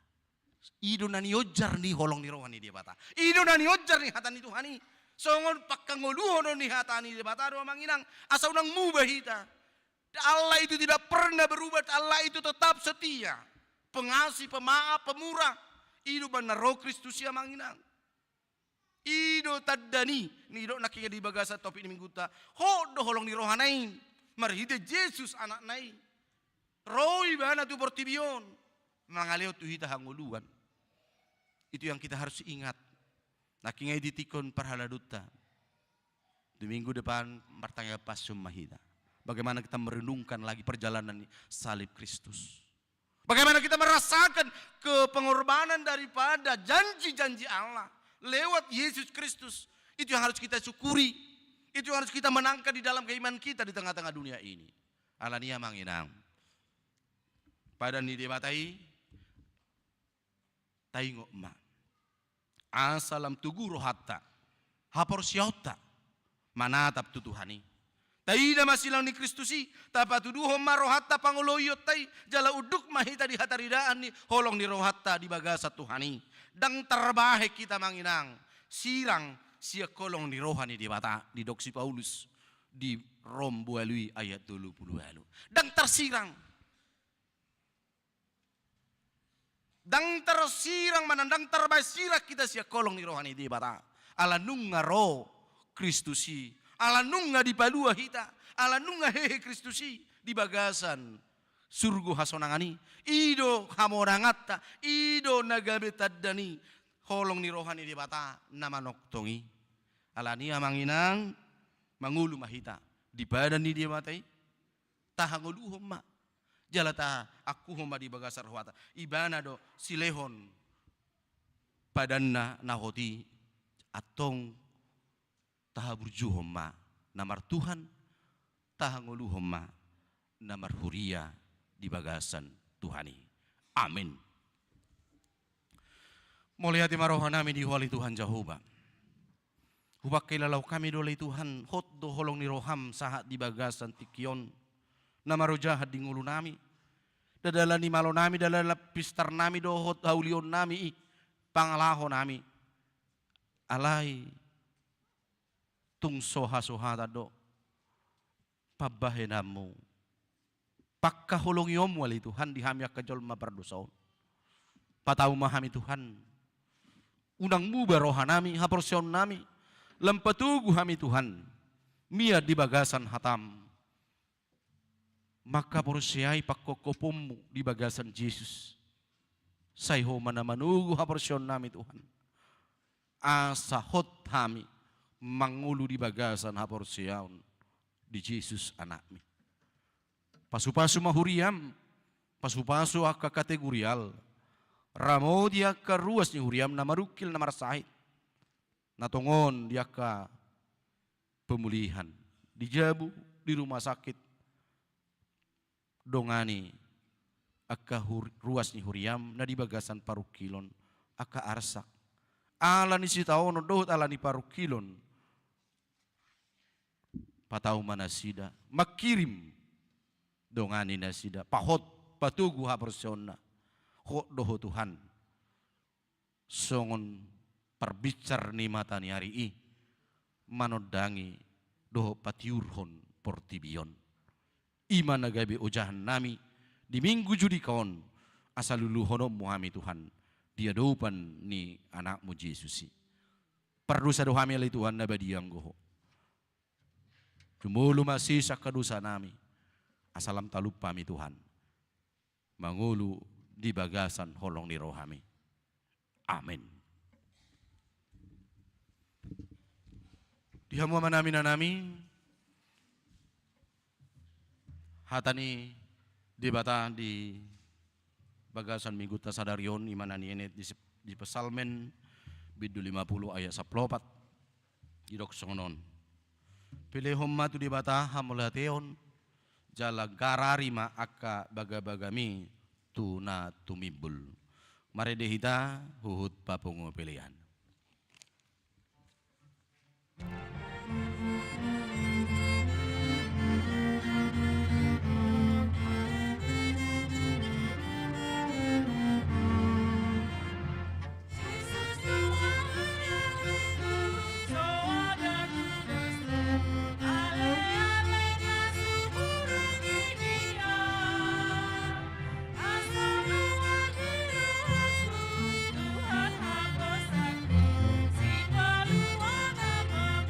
Ido nani ojar ni holong ni rohani dia bata. Ido nani ojar ni hatani Tuhani. Songon pakkangoluhono ni hatani dia bata do manginang asa unang mubahita. Allah itu tidak pernah berubah. Allah itu tetap setia. Pengasih, pemaaf, pemurah. Ido banaro Kristus ya manginang. Ido tadani. Nido nakiga di bagasa topi ni mingguta. Hodo holong ni rohanain. Marhide Yesus anak nai. Roy bana tu portibion. Mangaleo tu hita hanguluan. Itu yang kita harus ingat. Nakingay ditikon parhala duta. Di minggu depan bertanya pasum mahida. Bagaimana kita merenungkan lagi perjalanan salib Kristus. Bagaimana kita merasakan kepengorbanan daripada janji-janji Allah. Lewat Yesus Kristus. Itu yang harus kita syukuri. Itu yang harus kita menangkan di dalam keimanan kita di tengah-tengah dunia ini. Alania manginang. Pada ni dibatai. Taingo ma. Asalam tugu rohatta. Hapor siota. Manatap tutuhani. Taida masilang ni Kristusi. Tapatuduho ma rohatta panguloyot tay. Jala uduk mahita di hataridaan ni. Holong ni rohatta di bagasa Tuhani. Dang terbahe kita manginang. Sirang siya kolong ni rohani di bata. Di doksi Paulus. Di Rom bualui ayat 20. Dang tersirang. Dang tersirang manandang terbasirak kita siya kolong ni rohani di bata. Ala nunga ro Kristusi. Ala nunga di palua hita. Ala nunga hehe Kristusi. Di bagasan surgu hasonangani. Ido hamorangata. Ido nagabetadani. Holong ni rohani di bata. Nama noktongi. Ala niya manginang. Mangulu mahita. Di badan ni dia matai. Tahanguluhom ma. Jalata aku homa di bagasar rohata. Ibana do silehon. Padanna nahoti. Atong tahaburjuhomma namar Tuhan tahanguluhomma namar huria di bagasan Tuhani. Amin. Mulai hati marohanami di wali Tuhan Jahoba. Hubak kilalaw kami dolay Tuhan hot do holong ni roham sahat di bagasan tikion namaro jahat di ngulu nami. dadalani malo nami, dadala pistar nami, dohot haulion nami, pangalaho nami. Alay, tung soha-soha tado, pabahenamu. Pakkahulong yom wali Tuhan dihamyak kajol mabardosaon. Patau mahami Tuhan. Unangmu baroha nami, haporsion nami. Lempatugu hami Tuhan. Mia di bagasan hatam. Maka porsiai pakkokopommu di bagasan Yesus. Sayho manamanugu haporsion nami Tuhan. Asa hot hami mangulu di bagasan haporsion di Yesus anakmi. Pasu-pasu mahuriam, pasu-pasu akka kategorial. Ramo dia ka ruas ni huriam na marukil na marasahit. Natongon dia ka pemulihan. Dijabu di rumah sakit. Dongani akka ruas ni huriam na di bagasan parukilon. Akka arsak. Ala ni sitaon dohot ala ni parukilon. Patau manasida. Makirim. Dongani nasida. Pahot patugu hapersona. Hok doho Tuhan. Songon perbicar ni mata ni hari i. Manodangi doho patiurhon portibion. Iman nagabi ujahan nami. Di minggu judi kaon. Asaluluhonom muhami Tuhan. Dia dopan ni anakmu Yesusi. Perdosa dohami alai Tuhan nabadiang goho. Jumulu masih sakadosa nami. Asalam talupami Tuhan. Mangulu di bagasan holong ni rohami. Amin. Dihamu manami nanami. Hatani di bata di bagasan minggu tasadarion imanani enet di pesalmen bidu 50 ayat 14 didok songonon. Pilih homma tu di bata hamulateon jala gararima akka baga-bagami tuna tumibul. Mari dehita huhut papungo pilihan. Tuhan aku sakti, si paluan nama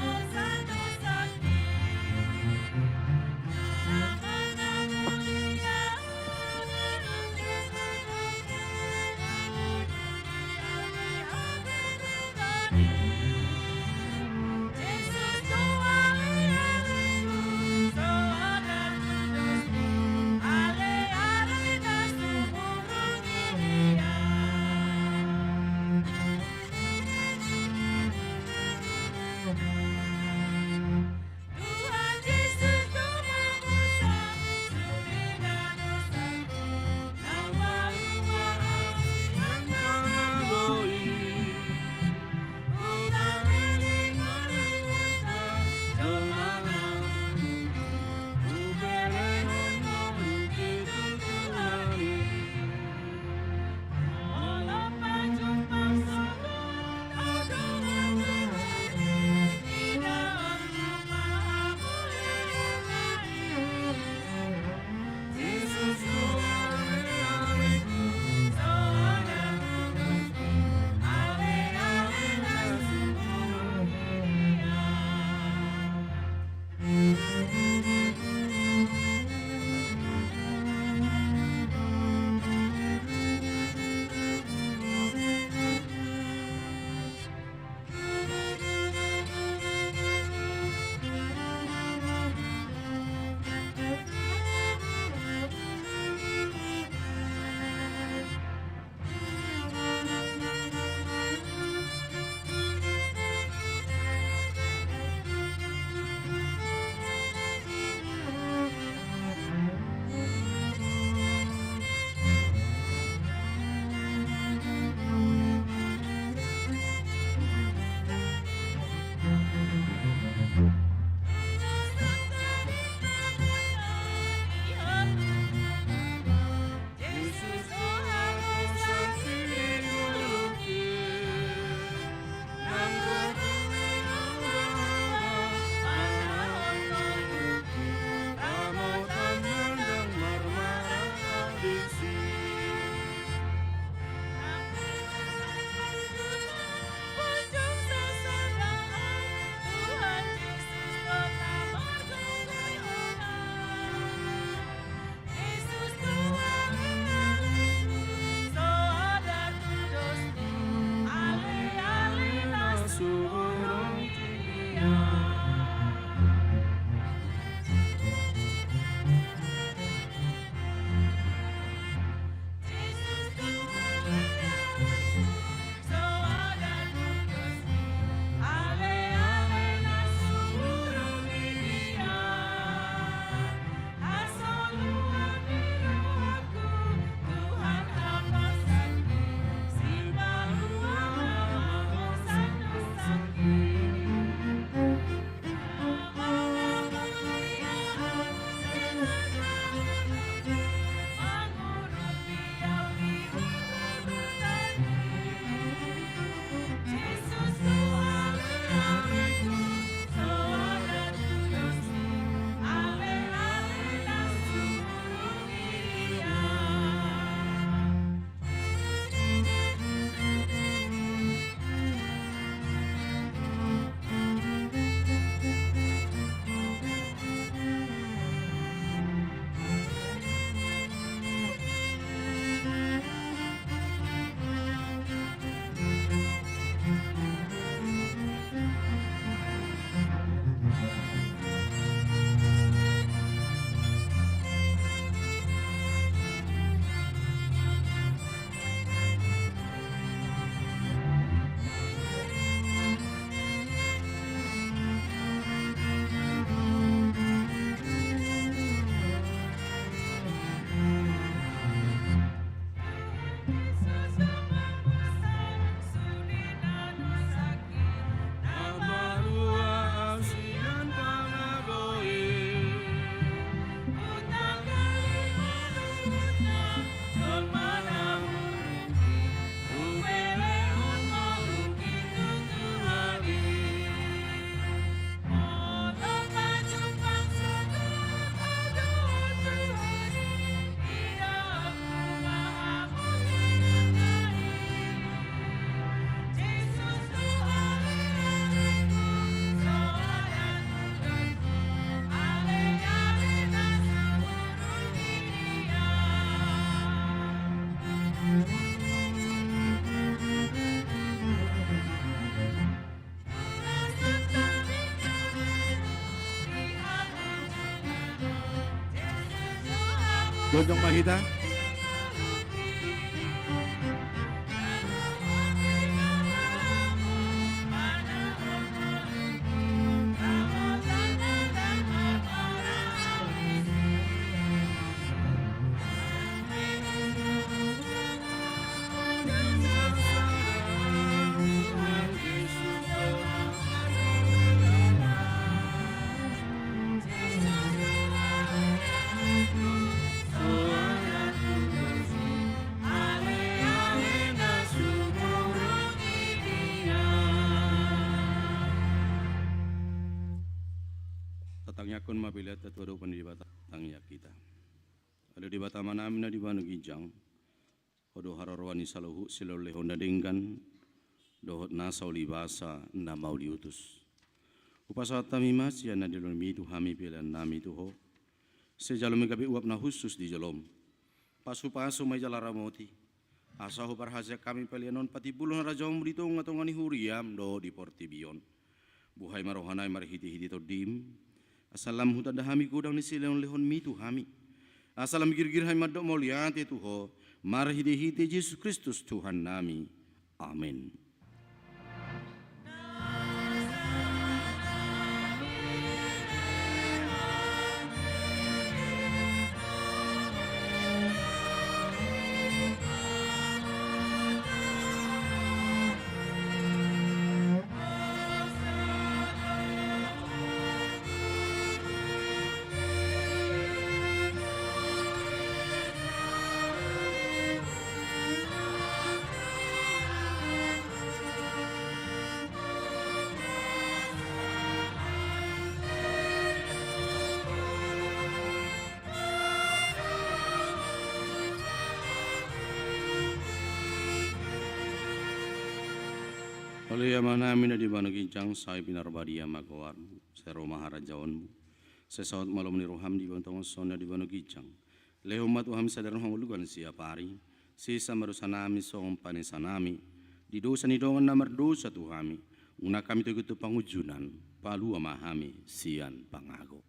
Dodong Mahita. Tatangnya kun mabilat at wado pan di batangnya kita. Ada di batama namin na di banu gijang. Odo hararwani saluhu silolehon na dinggan. Dohot nasa ulibasa na mau diutus. Upasat kami mas yan na dilon mitu hami pilan nami tuho. Sejalom gabi uap na khusus di jalom. Pasu-pasu may jalaramoti. Asahu parhasya kami pelianon pati bulon rajong dito ngatongani huriam do di portibion. Buhay marohanay marihiti-hiti to dim. Asalam huta dahami gudang ni sileon lehon mitu hami. Asalam girgir hai madok moliante tuho. Marihiti-hiti Yesus Kristus Tuhan nami. Amin. Oleh yaman namin na di ba nagincang sa pinarbadiya magawar sa Roma harajawan mo. Sa saot malom ni Roham di ba tawang son na di ba nagincang. Leho matuham sa darong hangulugan siya pari. Sisa marusa namin sa panisa nami. Di dosa ni dongan na mardosa tuhami. Una kami tuguto pangujunan. Palu amahami siyan pangago.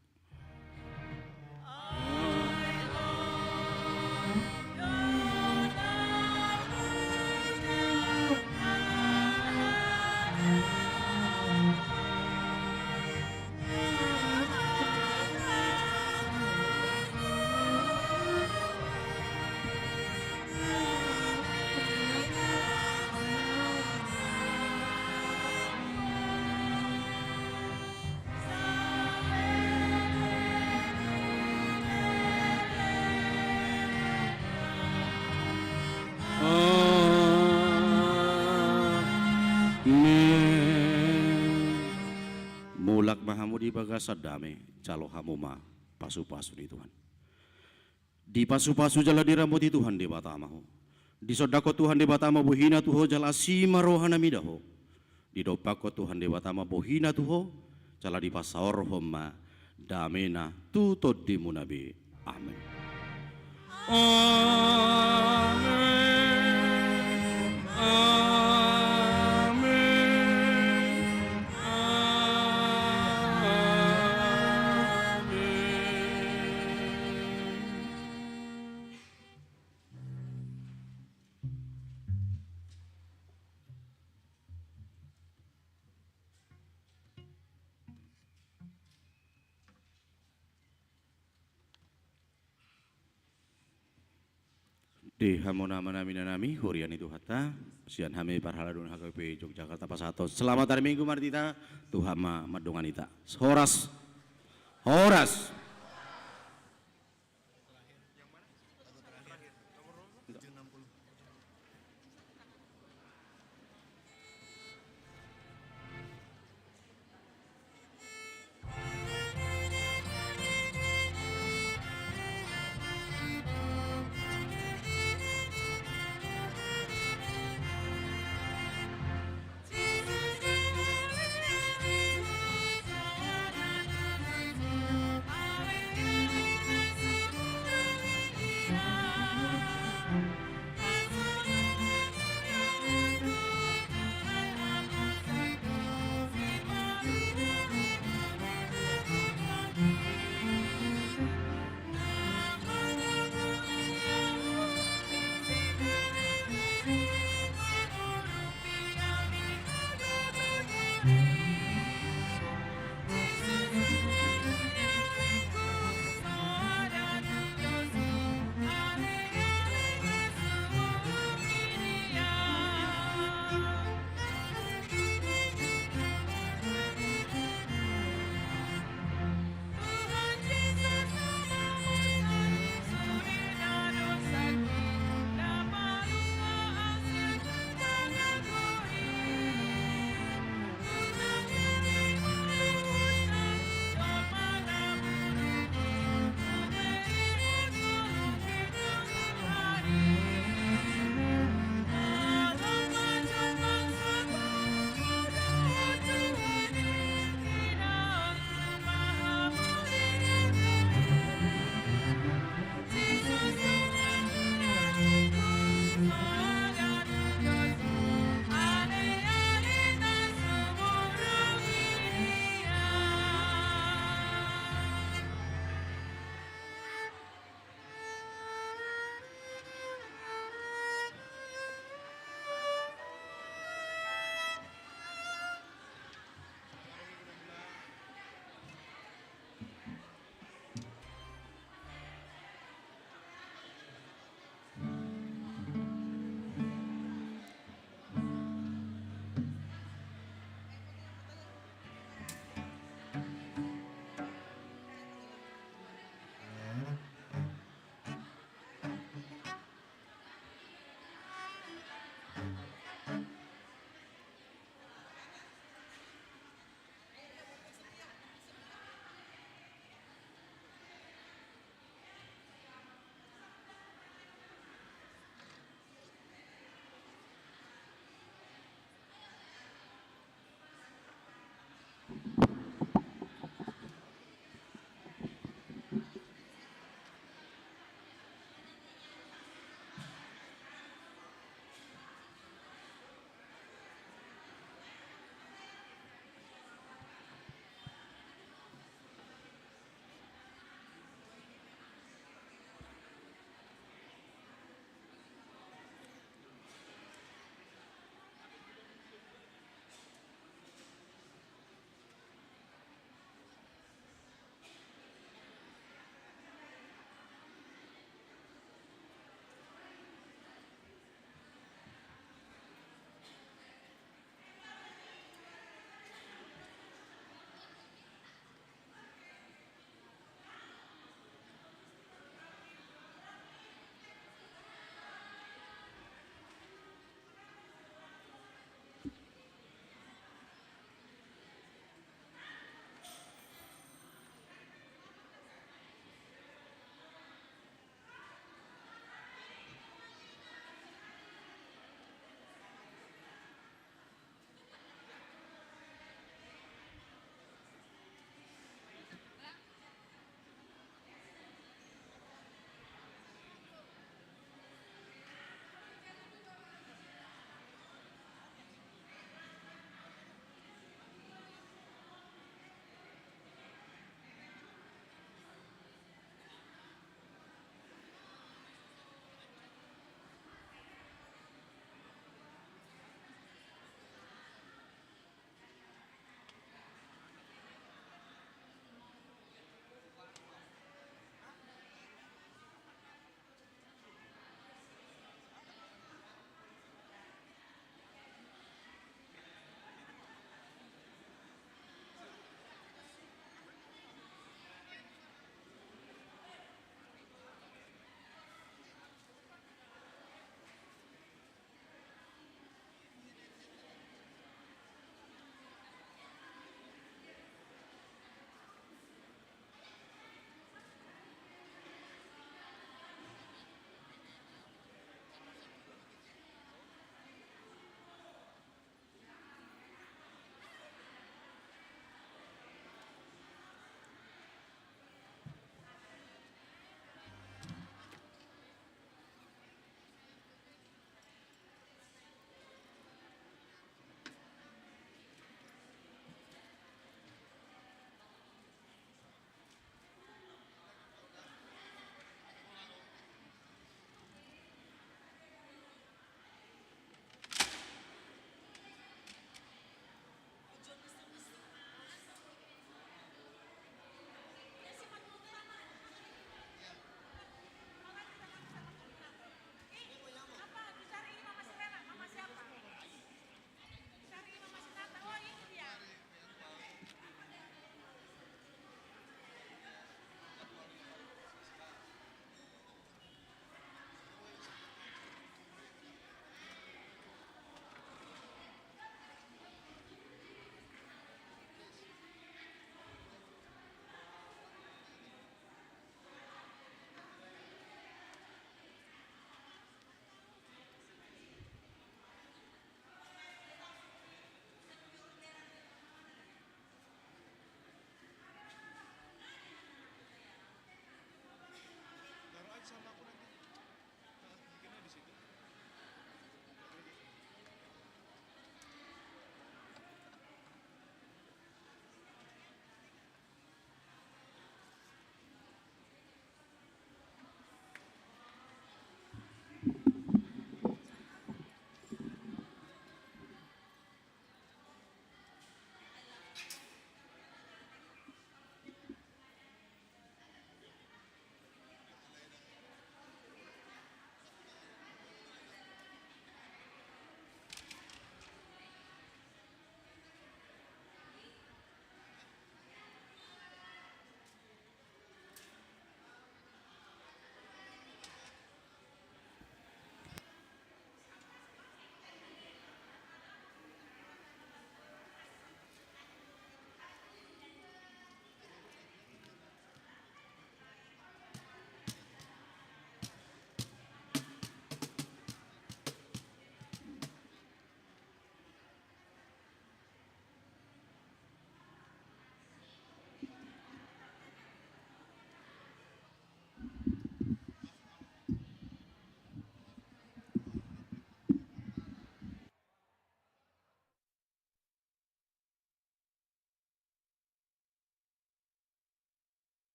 Mulak mahamu di bagasad dame, calo hamuma pasu-pasu di Tuhan. Di pasu-pasu jala dirambuti Tuhan di batamahu. Di sodako Tuhan di batama buhina tuho jala asima rohana midaho. Di dopako Tuhan di batama buhina tuho jala di pasaor homa damena tutod di munabi. Amin. Amin. Amin. Di hamona manami nami hurian itu hata sian hame parhaladun HKP Yogyakarta Pasato. Selamat hari Minggu Martita Tuhama madonganita. Horas.